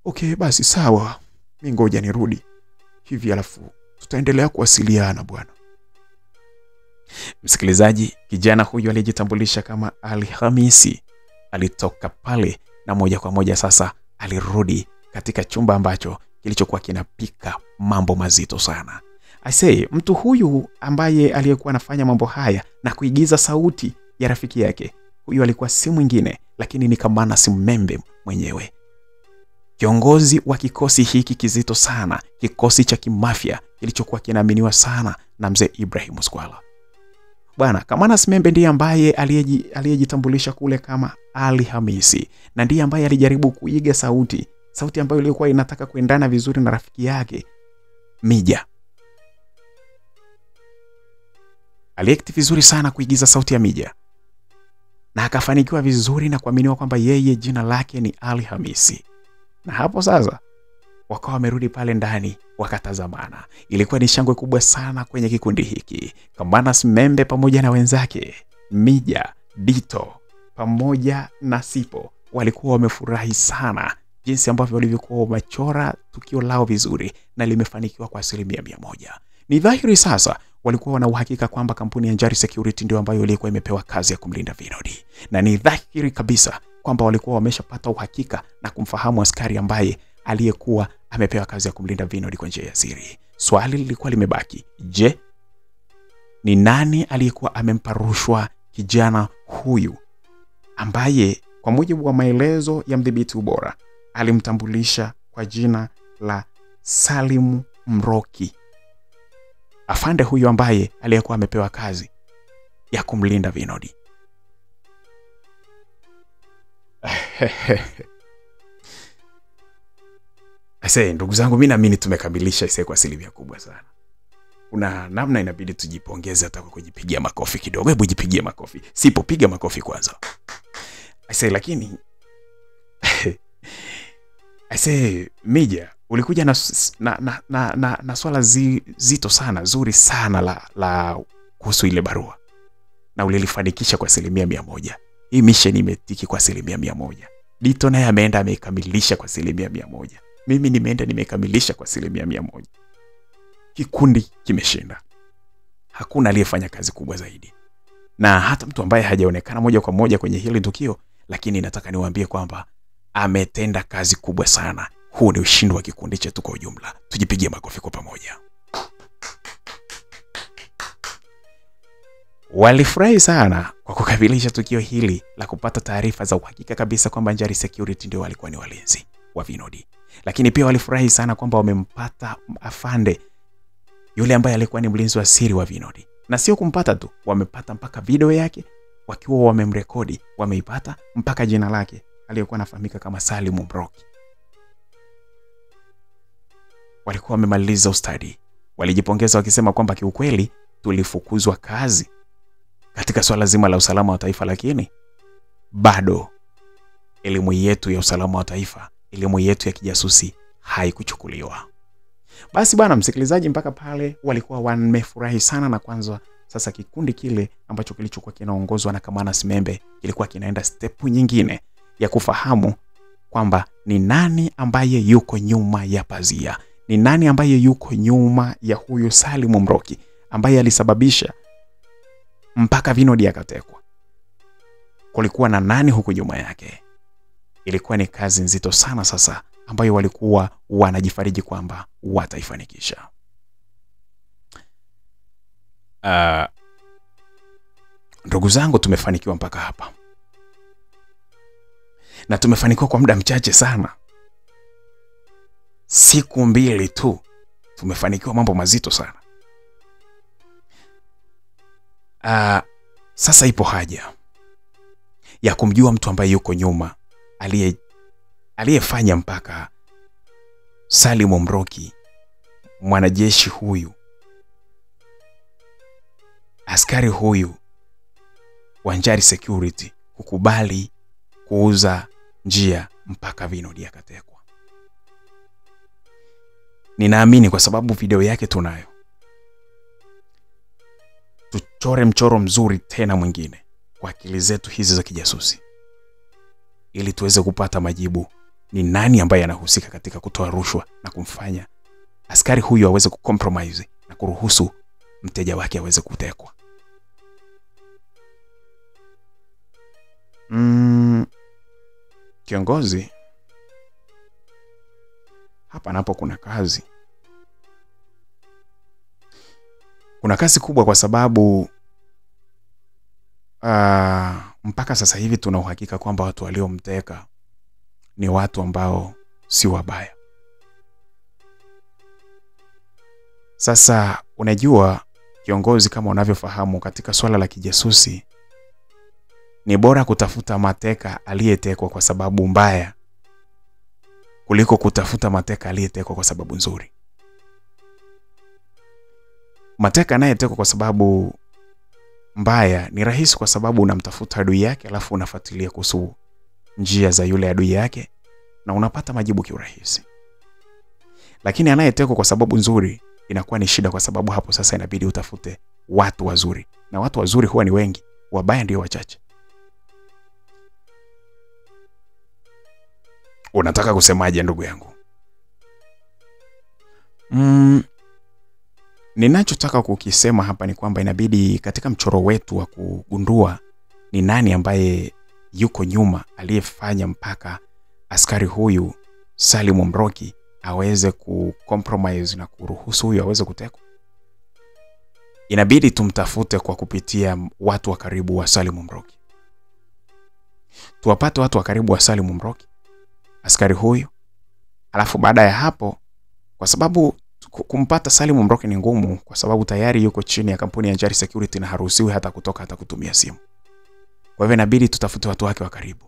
"Okay, basi sawa. Mimi ngoja nirudi hivi, alafu tutaendelea kuwasiliana bwana." Msikilizaji, kijana huyu alijitambulisha kama Ali Hamisi alitoka pale na moja kwa moja sasa alirudi katika chumba ambacho kilichokuwa kinapika mambo mazito sana. I say, mtu huyu ambaye aliyekuwa anafanya mambo haya na kuigiza sauti ya rafiki yake, huyu alikuwa si mwingine lakini ni Kamana Membe mwenyewe. Kiongozi wa kikosi hiki kizito sana, kikosi cha kimafia kilichokuwa kinaaminiwa sana na mzee Ibrahim Squala. Bwana, Kamana Membe ndiye ambaye aliyejitambulisha kule kama Ali Hamisi, na ndiye ambaye alijaribu kuiga sauti ambayo ilikuwa inataka kuendana vizuri na rafiki yake Mija. Aliakti vizuri sana kuigiza sauti ya Mija, na akafanikiwa vizuri na kuaminiwa kwamba yeye jina lake ni Ali Hamisi. Na hapo sasa wakawa wamerudi pale ndani wakatazamana. Ilikuwa ni shangwe kubwa sana kwenye kikundi hiki. Kamana Membe pamoja na wenzake Mija, Dito pamoja na Sipo walikuwa wamefurahi sana jinsi ambavyo walivyokuwa wamechora tukio lao vizuri na limefanikiwa kwa 100%. Ni dhahiri sasa walikuwa wana uhakika kwamba kampuni ya Njari Security ndio ambayo ilikuwa imepewa kazi ya kumlinda Vinod. Na ni dhahiri kabisa kwamba walikuwa wameshapata uhakika na kumfahamu askari ambaye aliyekuwa amepewa kazi ya kumlinda Vinod kwa njia ya siri. Swali lilikuwa limebaki, je, ni nani aliyekuwa amempa rushwa kijana huyu ambaye kwa mujibu wa maelezo ya mdhibiti ubora alimtambulisha kwa jina la Salim Mroki, afande huyu ambaye aliyekuwa amepewa kazi ya kumlinda Vinod. Ase, ndugu zangu, mimi naamini tumekamilisha ise kwa 100% kubwa sana. Kuna namna inabidi tujipongeze hata kwa kujipigia makofi kidogo. Hebu jipigie makofi. Sipo, piga makofi kwanza. Ase, lakini ase, Mija, ulikuja na swala zito sana, zuri sana la kuhusu ile barua. Na ulilifanikisha kwa 100%. Hii mission imetiki kwa 100%. Dito naye ameenda amekamilisha kwa 100%. Mimi nimeenda nimekamilisha kwa 100%. Kikundi kimeshinda. Hakuna aliyefanya kazi kubwa zaidi. Na hata mtu ambaye hajaonekana moja kwa moja kwenye hili tukio, lakini nataka niwaambie kwamba ametenda kazi kubwa sana Huu ni ushindi wa kikundi chetu kwa ujumla. Tujipigie makofi kwa pamoja. Walifurahi sana kwa kukamilisha tukio hili la kupata taarifa za uhakika kabisa kwamba Njari Security ndio walikuwa ni walinzi wa Vinod. Lakini pia walifurahi sana kwamba wamempata afande yule ambaye alikuwa ni mlinzi wa siri wa Vinod. Na sio kumpata tu, wamepata mpaka video yake wakiwa wamemrekodi, wameipata mpaka jina lake aliyokuwa anafahamika kama Salim Mroki. Walikuwa wamemaliza ustadi. Walijipongeza wakisema kwamba kiukweli tulifukuzwa kazi katika swala zima la usalama wa taifa, lakini bado elimu yetu ya usalama wa taifa, elimu yetu ya kijasusi haikuchukuliwa. Basi bana msikilizaji, mpaka pale walikuwa wamefurahi sana. Na kwanza sasa kikundi kile ambacho kilichokuwa kinaongozwa na Kamana Simembe kilikuwa kinaenda step nyingine ya kufahamu kwamba ni nani ambaye yuko nyuma ya pazia, ni nani ambaye yuko nyuma ya huyu Salim Mroki ambaye alisababisha mpaka Vinod akatekwa. Kulikuwa na nani huko nyuma yake? Ilikuwa ni kazi nzito sana sasa ambayo walikuwa wanajifariji kwamba wataifanikisha. Ndugu zangu, tumefanikiwa mpaka hapa. Na tumefanikiwa kwa muda mchache sana. Siku 2 tu tumefanikiwa mambo mazito sana. Sasa ipo haja ya kumjua mtu ambaye yuko nyuma, aliyefanya mpaka Salim Mroki, mwanajeshi huyu, askari huyu wa Njari Security, kukubali kuuza njia mpaka Vinod akatekwa. Ninaamini kwa sababu video yake tunayo, tuchore mchoro mzuri tena mwingine kwa akili zetu hizi za kijasusi, ili tuweze kupata majibu ni nani ambaye anahusika katika kutoa rushwa na kumfanya askari huyu aweze kucompromise na kuruhusu mteja wake aweze kutekwa. Kiongozi, hapa napo kuna kazi. Kuna kazi kubwa kwa sababu mpaka sasa hivi tuna uhakika kwamba watu waliomteka ni watu ambao si wabaya. Sasa unajua kiongozi, kama unavyofahamu, katika swala la kijasusi ni bora kutafuta mateka aliyetekwa kwa sababu mbaya kuliko kutafuta mateka aliyetekwa kwa sababu nzuri. Mateka anayetekwa kwa sababu mbaya ni rahisi kwa sababu unamtafuta adui yake alafu unafuatilia kuhusu njia za yule adui yake na unapata majibu kiurahisi. Lakini anayetekwa kwa sababu nzuri inakuwa ni shida, kwa sababu hapo sasa inabidi utafute watu wazuri, na watu wazuri huwa ni wengi, wabaya ndio wachache. Unataka kusemaje ndugu yangu? Ninachotaka kukisema hapa ni kwamba inabidi katika mchoro wetu wa kugundua ni nani ambaye yuko nyuma aliyefanya mpaka askari huyu Salim Mroki aweze kucompromise na kuruhusu huyu aweze kutekwa, inabidi tumtafute kwa kupitia watu wa karibu wa Salim Mroki. Tuwapate watu wa karibu wa Salim Mroki, askari huyu. Alafu baada ya hapo, kwa sababu kumpata Salim Mroki ni ngumu kwa sababu tayari yuko chini ya kampuni ya Njari Security na haruhusiwi hata kutoka hata kutumia simu. Kwa hivyo inabidi tutafute watu wake wa karibu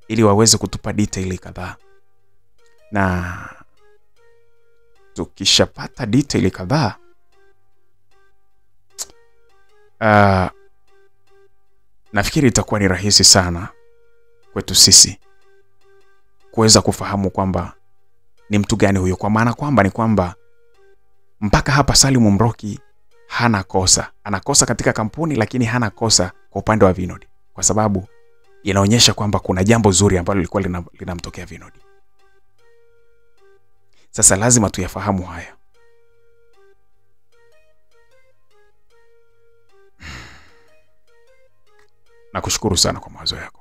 ili waweze kutupa detail kadhaa. Na tukishapata detail kadhaa, nafikiri itakuwa ni rahisi sana kwetu sisi kuweza kufahamu kwamba ni mtu gani huyo. Kwa maana kwamba ni kwamba mpaka hapa Salim Mroki hana kosa. Anakosa katika kampuni, lakini hana kosa kwa upande wa Vinod, kwa sababu inaonyesha kwamba kuna jambo zuri ambalo lilikuwa linamtokea Vinod. Sasa lazima tuyafahamu haya. Nakushukuru sana kwa mawazo yako.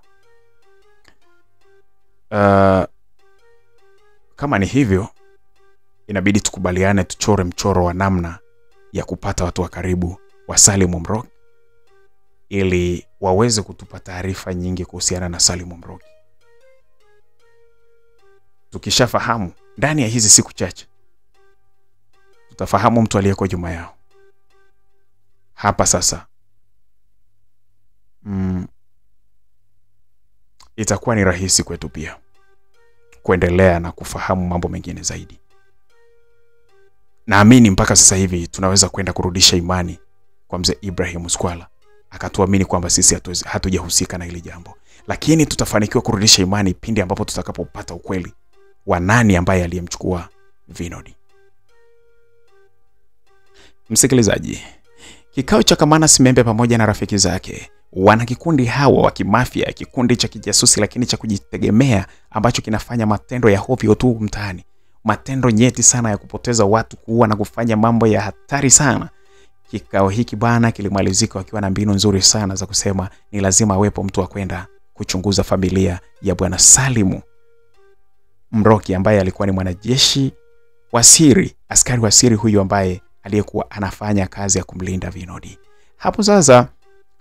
kama ni hivyo, inabidi tukubaliane tuchore mchoro wa namna ya kupata watu wa karibu wa Salim Mroki ili waweze kutupa taarifa nyingi kuhusiana na Salim Mroki. Tukishafahamu ndani ya hizi siku chache, tutafahamu mtu aliyeko nyuma yao. Hapa sasa itakuwa ni rahisi kwetu pia kuendelea na kufahamu mambo mengine zaidi. Naamini mpaka sasa hivi tunaweza kwenda kurudisha imani kwa mzee Ibrahim Skwala, akatuamini kwamba sisi hatujahusika na hili jambo. Lakini tutafanikiwa kurudisha imani pindi ambapo tutakapopata ukweli wa nani ambaye aliyemchukua Vinod. Msikilizaji, kikao cha Kamana Simembe pamoja na rafiki zake, wana kikundi hawa wa kimafia, kikundi cha kijasusi lakini cha kujitegemea ambacho kinafanya matendo ya hovyo tu mtaani, matendo nyeti sana ya kupoteza watu, kuua na kufanya mambo ya hatari sana. Kikao hiki bana kilimalizika wakiwa na mbinu nzuri sana za kusema ni lazima awepo mtu wa kwenda kuchunguza familia ya bwana Salim Mroki ambaye alikuwa ni mwanajeshi wa siri, askari wa siri huyu ambaye aliyekuwa anafanya kazi ya kumlinda Vinod. Hapo sasa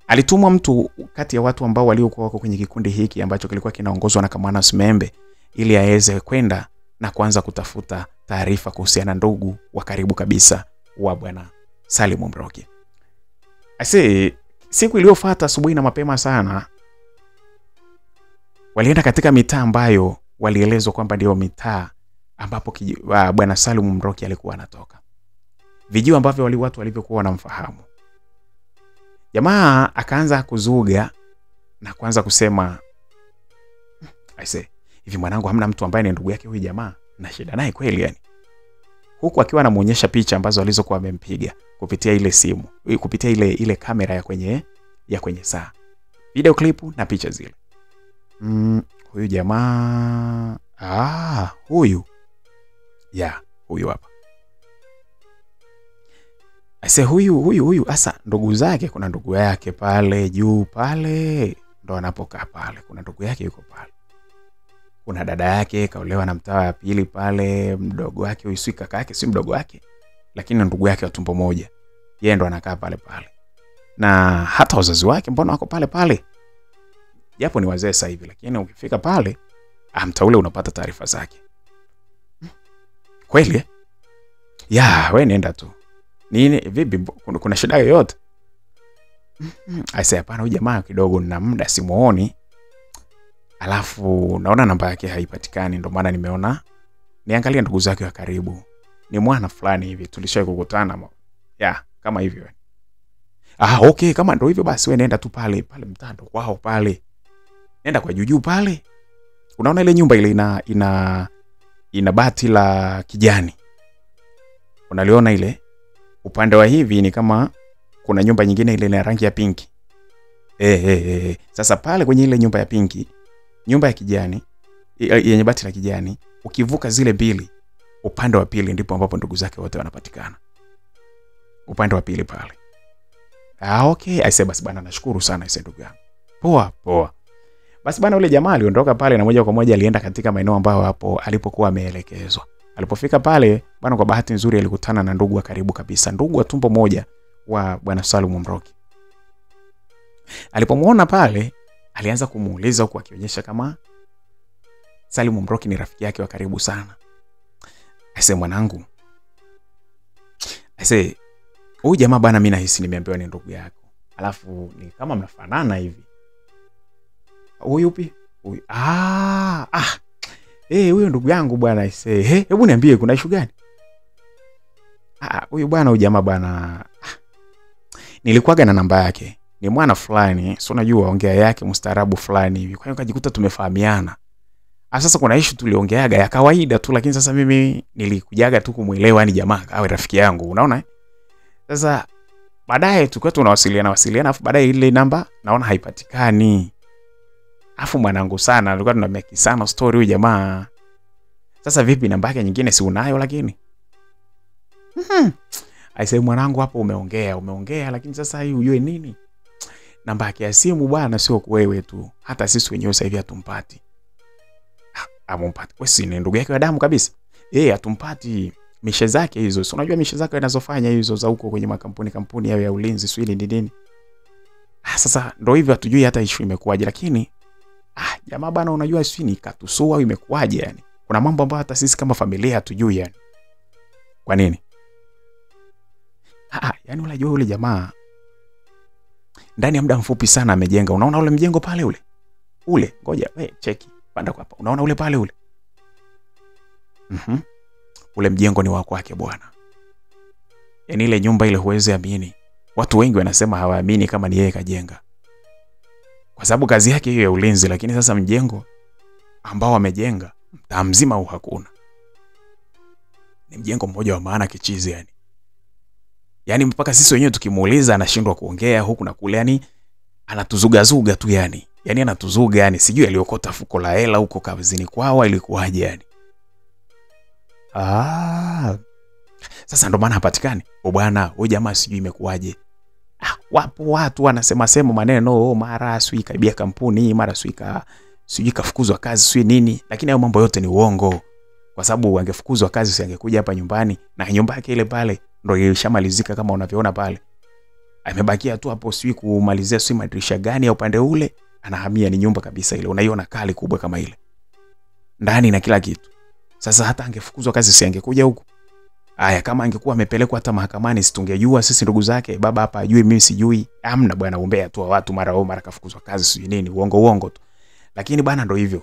alitumwa mtu kati ya watu ambao waliokuwa wako kwenye kikundi hiki ambacho kilikuwa kinaongozwa na Kamana Simembe ili aweze kwenda na kuanza kutafuta taarifa kuhusiana ndugu wa karibu kabisa wa bwana Salim Mroki. Siku iliyofuata asubuhi na mapema sana, walienda katika mitaa ambayo walielezwa kwamba ndio mitaa ambapo bwana Salim Mroki alikuwa anatoka. Vijio ambavyo watu walivyokuwa wanamfahamu. Jamaa akaanza kuzuga na kuanza kusema, hivi mwanangu hamna mtu ambaye ni ndugu yake huyu jamaa? Na shida naye kweli yani. Huku akiwa anamuonyesha picha ambazo alizokuwa amempiga kupitia ile simu, kupitia ile kamera ya kwenye saa. Video clip na picha zile. Huyu jamaa, huyu. Huyu hapa. Huyu asa ndugu zake, kuna ndugu yake pale juu pale ndo anapokaa pale. Kuna ndugu yake yuko pale. Kuna dada yake kaolewa na mtawa ya pili pale, mdogo wake huyu si kaka yake, si mdogo wake, lakini ndugu yake wa tumbo moja. Yeye ndo anakaa pale pale. Na hata wazazi wake mbona wako pale pale? Japo ni wazee sasa hivi, lakini ukifika pale mtaule unapata taarifa zake. Kweli? Wewe nenda tu. Nini vipi, kuna shida yoyote? Hapana, huyu jamaa kidogo na muda simuoni. Alafu naona namba yake haipatikani, ndio maana nimeona niangalie ndugu zake wa karibu. Ni mwana fulani hivi tulishawahi kukutana. Kama hivyo. Okay, kama ndio hivyo basi wewe nenda tu pale mtando kwao pale. Nenda kwa juju pale. Unaona ile nyumba ile ina bati la kijani. Unaliona ile? Upande wa hivi ni kama kuna nyumba nyingine ile ina rangi ya pinki. Sasa pale kwenye ile nyumba ya pinki, nyumba ya kijani yenye bati la kijani, ukivuka zile mbili, upande wa pili ndipo ambapo ndugu zake wote wanapatikana. Upande wa pili pale. Okay, basi bana, nashukuru sana ndugu yangu. Poa. Basi bana, ule jamaa aliondoka pale na moja kwa moja alienda katika maeneo ambayo hapo alipokuwa ameelekezwa. Alipofika pale bana, kwa bahati nzuri alikutana na ndugu wa karibu kabisa, ndugu wa tumbo moja wa bwana Salim Mroki. Alipomuona pale, alianza kumuuliza huku akionyesha kama Salim Mroki ni rafiki yake wa karibu sana. Mwanangu, huyu jamaa bana, mimi nahisi nimeambiwa ni ndugu yako. Alafu ni kama mnafanana hivi. Huyu upi? Huyu. Huyo ndugu yangu bwana. Hebu niambie kuna issue gani? Huyu bwana, huyu jamaa bwana, nilikuwaga na namba yake. Ni mwana fulani, si unajua ongea yake mstaarabu fulani hivi. Kwa hiyo kajikuta tumefahamiana. Sasa kuna issue tuliongeaga ya kawaida tu, lakini sasa mimi nilikujaga tu kumuelewa ni jamaa awe rafiki yangu, unaona? Sasa baadaye tukao tunawasiliana, afu baadaye ile namba naona haipatikani. Afu mwanangu sana, tulikuwa tunameki sana story huyu jamaa. Sasa vipi namba yake nyingine si unayo lakini? Mwanangu hapo umeongea lakini sasa hii ujue nini? Namba yake ya simu bwana sio wewe tu. Hata sisi wenyewe sasa hivi hatumpati. amumpati. Wewe si ni ndugu yake wa damu kabisa. Hatumpati mishe zake hizo. Si unajua mishe zake anazofanya hizo za huko kwenye makampuni yao ya ulinzi swili nini. Sasa ndio hivyo hatujui hata issue imekuaje, lakini jamaa bana, unajua swini katusua au imekuaje yani. Kuna mambo ambayo hata sisi kama familia hatujui yani. Kwa nini? Yani unajua yule jamaa ndani ya muda mfupi sana amejenga. Unaona ule mjengo pale ule? Ngoja cheki. Panda kwa hapa. Unaona ule pale ule? Ule mjengo ni wa kwake bwana. Yani ile nyumba ile huwezi amini. Watu wengi wanasema hawaamini kama ni yeye kajenga. Kwa sababu kazi yake hiyo ya ulinzi, lakini sasa mjengo ambao amejenga mtaa mzima au hakuna. Ni mjengo mmoja wa maana kichizi yani. Yani mpaka sisi wenyewe tukimuuliza anashindwa kuongea huku na kule yani, anatuzuga tu yani. Yani anatuzuga yani, sijui aliokota fuko la hela huko kazini kwao ilikuwaje yani. Sasa ndo maana hapatikani. Bwana, huyu jamaa sijui imekuwaje. Wapo watu wanasema maneno, mara sui kaibia kampuni, mara sijui kafukuzwa kazi sui nini, lakini hayo mambo yote ni uongo. Kwa sababu angefukuzwa kazi si angekuja hapa nyumbani, na nyumba yake ile pale ndio ilishamalizika kama unavyoona pale. Amebakia tu hapo sui kumalizia sui madirisha gani ya upande ule, anahamia ni nyumba kabisa ile. Unaiona kali kubwa kama ile. Ndani na kila kitu. Sasa hata angefukuzwa kazi si angekuja huku. Kama angekuwa amepelekwa hata mahakamani situngejua sisi ndugu zake. Baba hapa ajui mimi sijui. Hamna bwana, umbea tu watu mara kafukuzwa kazi sijui nini, uongo tu. Lakini bwana ndo hivyo.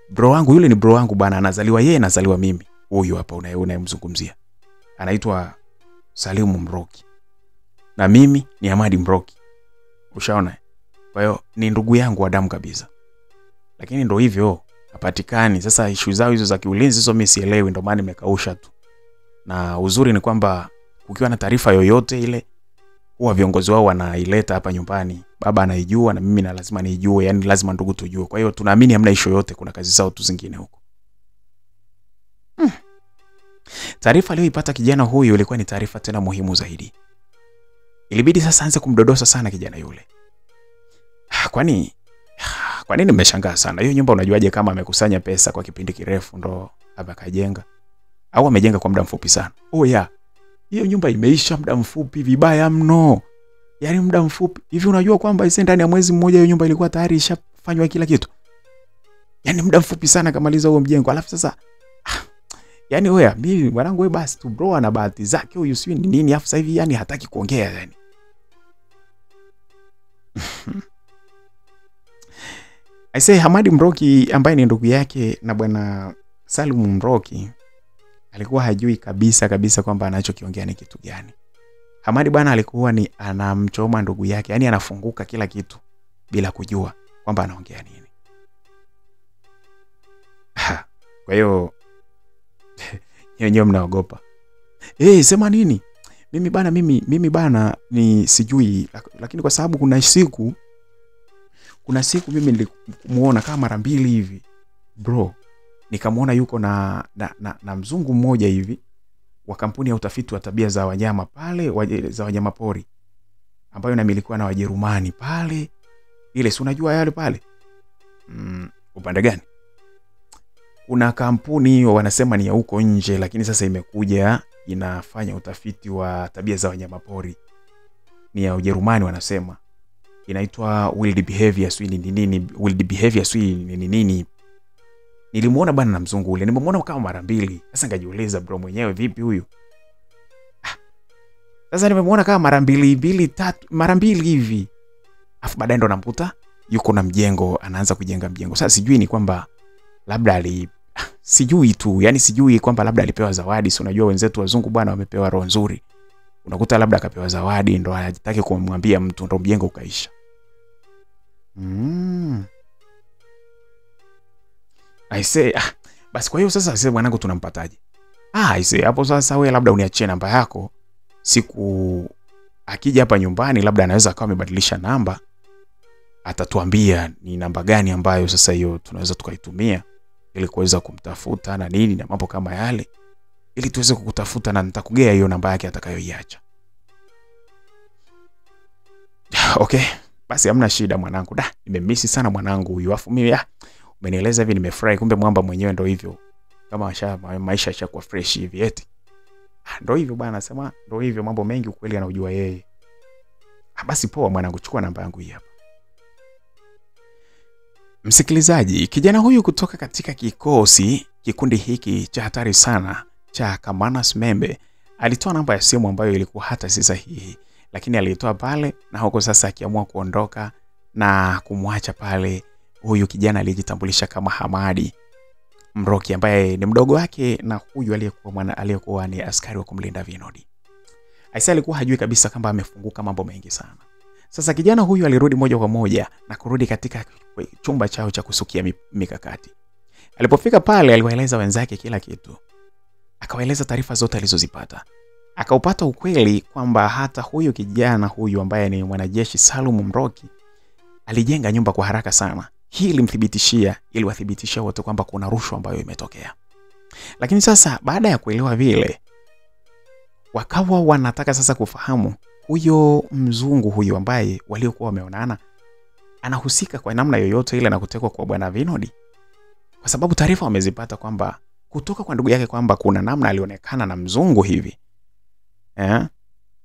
Bro wangu yule ni bro wangu bwana, anazaliwa yeye nazaliwa mimi. Huyu hapa unayemzungumzia anaitwa Salimu Mroki. Na mimi ni Hamadi Mroki. Ushaona? Kwa hiyo ni ndugu yangu wa damu kabisa. Lakini ndo hivyo, hapatikani. Sasa issue zao hizo za kiulinzi hizo mimi sielewi, ndo maana nimekausha tu. Na uzuri ni kwamba ukiwa na taarifa yoyote ile huwa viongozi wao wanaileta hapa nyumbani. Baba anaijua na mimi na lazima niijue, yani lazima ndugu tujue. Kwa hiyo tunaamini hamna issue yote, kuna kazi zao tu zingine huko. Taarifa aliyoipata kijana huyu ilikuwa ni taarifa tena muhimu zaidi. Ilibidi sasa aanze kumdodosa sana kijana yule. Kwa nini nimeshangaa sana? Hiyo nyumba unajuaje kama amekusanya pesa kwa kipindi kirefu ndo hapa kajenga? Au amejenga kwa muda mfupi sana? Hiyo nyumba imeisha muda mfupi vibaya mno. Yaani muda mfupi. Hivi unajua kwamba ise ndani ya mwezi mmoja hiyo nyumba ilikuwa tayari ishafanywa kila kitu? Yaani muda mfupi sana kamaliza huo mjengo. Alafu sasa yaani mimi mwanangu basi tu bro ana bahati zake huyu sio nini, afu sasa hivi yani hataki kuongea yani. Hamadi Mroki ambaye ni ndugu yake na bwana Salimu Mroki alikuwa hajui kabisa kwamba anachokiongea ni kitu gani. Hamadi bwana alikuwa ni anamchoma ndugu yake, yani anafunguka kila kitu bila kujua kwamba anaongea nini. Kwa hiyo nyenye mnaogopa. Sema nini? Mimi bana ni sijui, lakini kwa sababu kuna siku mimi nilimuona kama mara mbili hivi. Bro, nikamuona yuko na mzungu mmoja hivi wa kampuni ya utafiti wa tabia za wanyama pale, za wanyama pori ambayo inamilikiwa na Wajerumani pale. Ile si unajua yale pale? Upande gani? Kuna kampuni hiyo wanasema ni ya huko nje, lakini sasa imekuja inafanya utafiti wa tabia za wanyama pori. Ni ya Ujerumani wanasema. Inaitwa Wild Behavior nini. Nilimuona bana na mzungu ule. Nimemuona kama mara mbili. Sasa ngajiuliza bro mwenyewe vipi huyu? Sasa nimemuona kama mara mbili hivi. Afu baadaye ndo namkuta yuko na mjengo, anaanza kujenga mjengo. Sasa sijui ni kwamba labda sijui tu, yani sijui kwamba labda alipewa zawadi. Si unajua wenzetu wazungu bwana wamepewa roho nzuri. Unakuta labda akapewa zawadi ndo anataka kumwambia mtu ndo mjengo ukaisha. Basi kwa hiyo sasa mwanangu tunampataje? Hapo sasa wewe labda uniachie namba yako. Siku akija hapa nyumbani labda anaweza akawa amebadilisha namba. Atatuambia ni namba gani ambayo sasa hiyo tunaweza tukaitumia ili kuweza kumtafuta na nini na mambo kama yale, ili tuweze kukutafuta na nitakugea hiyo namba yake atakayoiacha. Okay, basi hamna shida mwanangu. Nimemisi sana mwanangu huyu. Afu mimi Umenieleza hivi nimefurahi, kumbe mwamba mwenyewe ndo hivyo. Kama maisha yashakuwa fresh hivi eti. Ndo hivyo bwana, sema ndo hivyo, mambo mengi ukweli anaujua yeye. Basi poa mwanangu, chukua namba yangu hii hapa. Msikilizaji, kijana huyu kutoka katika kikundi hiki cha hatari sana cha Kamanas Membe alitoa namba ya simu ambayo ilikuwa hata si sahihi, lakini alitoa pale na huko sasa akiamua kuondoka na kumwacha pale huyu kijana aliyejitambulisha kama Hamadi Mroki, ambaye ni mdogo wake na huyu aliyekuwa ni askari wa kumlinda Vinodi. Aisha alikuwa hajui kabisa kama amefunguka mambo mengi sana. Sasa kijana huyu alirudi moja kwa moja na kurudi katika chumba chao cha kusukia mikakati. Alipofika pale aliwaeleza wenzake kila kitu. Akawaeleza taarifa zote alizozipata. Akaupata ukweli kwamba hata huyu kijana huyu ambaye ni mwanajeshi Salum Mroki alijenga nyumba kwa haraka sana. Hii ilimthibitishia ili wathibitishe wote kwamba kuna rushwa ambayo imetokea. Lakini sasa baada ya kuelewa vile, wakawa wanataka sasa kufahamu huyo mzungu huyo ambaye waliokuwa wameonana anahusika kwa namna yoyote ile na kutekwa kwa bwana Vinodi. Kwa sababu taarifa wamezipata kwamba kutoka kwa ndugu yake kwamba kuna namna alionekana na mzungu hivi.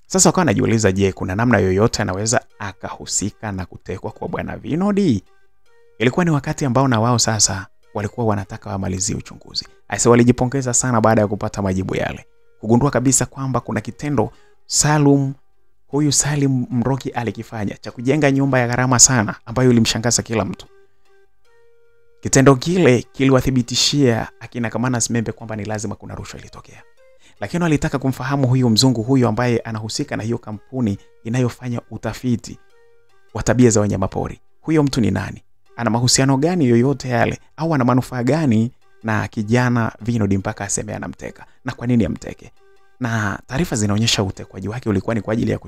Sasa wakawa wanajiuliza, je, kuna namna yoyote anaweza akahusika na kutekwa kwa bwana Vinodi? Ilikuwa ni wakati ambao na wao sasa walikuwa wanataka wamalizie uchunguzi. Aise walijipongeza sana baada ya kupata majibu yale. Kugundua kabisa kwamba kuna kitendo huyu Salim Mroki alikifanya cha kujenga nyumba ya gharama sana ambayo ilimshangaza kila mtu. Kitendo kile kiliwathibitishia akina Kamanas Membe kwamba ni lazima kuna rushwa ilitokea. Lakini walitaka kumfahamu huyu mzungu huyu ambaye anahusika na hiyo kampuni inayofanya utafiti wa tabia za wanyamapori. Huyo mtu ni nani? Ana mahusiano gani yoyote yale, au ana manufaa gani na kijana Vinodi mpaka aseme anamteka, na kwa nini amteke? Na taarifa zinaonyesha utekwaji wake ulikuwa ni kwa ajili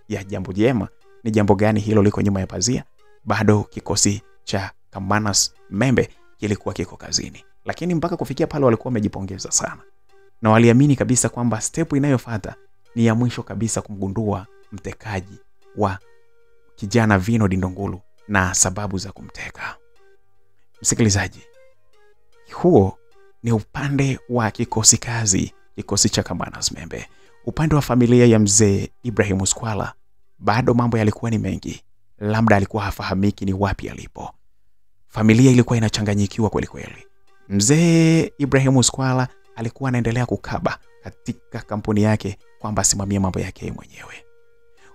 ya jambo jema. Ni jambo gani hilo liko nyuma ya pazia? Bado kikosi cha Kamanas Membe kilikuwa kiko kazini. Lakini mpaka kufikia pale walikuwa wamejipongeza sana. Na waliamini kabisa kwamba step inayofuata ni ya mwisho kabisa kumgundua mtekaji wa kijana Vinodi Ndungulu na sababu za kumteka. Msikilizaji, huo ni upande wa kikosi kazi, kikosi cha Kamanas Membe. Upande wa familia ya mzee Ibrahim Skwala, bado mambo yalikuwa ni mengi. Labda alikuwa hafahamiki ni wapi alipo. Familia ilikuwa inachanganyikiwa kweli kweli. Mzee Ibrahim Skwala alikuwa anaendelea kukaba katika kampuni yake kwamba asimamie mambo yake mwenyewe.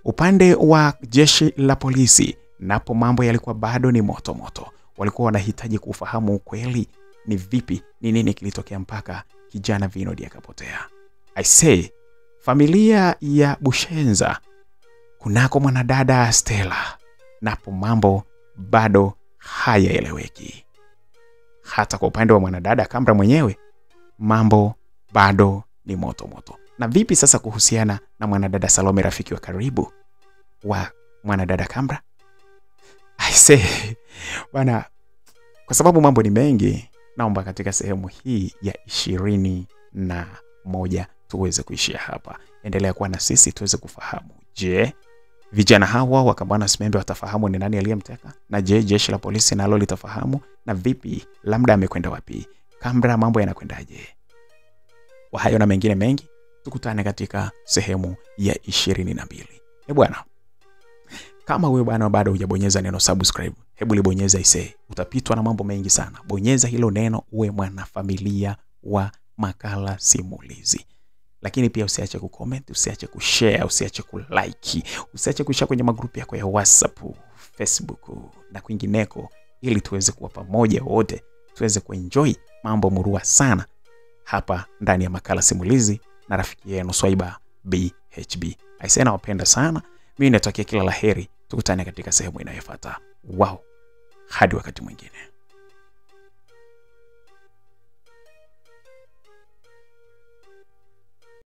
Upande wa jeshi la polisi, napo mambo yalikuwa bado ni moto moto. Walikuwa wanahitaji kufahamu ukweli ni vipi, ni nini kilitokea mpaka kijana Vinodi akapotea. I say, familia ya Bushenza, kunako mwanadada Stella, napo mambo bado hayaeleweki. Hata kwa upande wa mwanadada Kambra mwenyewe, mambo bado ni moto moto. Na vipi sasa kuhusiana na mwanadada Salome, rafiki wa karibu wa mwanadada Kambra? I say, bana, kwa sababu mambo ni mengi, naomba katika sehemu hii ya 21 tuweze kuishia hapa. Endelea kuwa na sisi tuweze kufahamu, je, vijana hawa wa Kamanas Membe watafahamu ni nani aliyemteka? Na je, jeshi la polisi nalo litafahamu? Na vipi, labda amekwenda wapi? Kambra mambo yanakwendaje? Kwa hayo na mengine mengi, tukutane katika sehemu ya 22. Bwana, kama wewe bwana bado hujabonyeza neno subscribe, hebu libonyeza ise. Utapitwa na mambo mengi sana. Bonyeza hilo neno uwe mwanafamilia wa Makala Simulizi. Lakini pia usiache kucomment, usiache kushare, usiache kulike, usiache kushare kwenye magrupu yako ya WhatsApp, Facebook na kwingineko, ili tuweze kuwa pamoja wote, tuweze kuenjoy mambo murua sana hapa ndani ya Makala Simulizi na rafiki yenu Swaiba BHB. Aisee, nawapenda sana. Mimi natakia kila laheri. Tukutane katika sehemu inayofuata. Wow. Hadi wakati mwingine.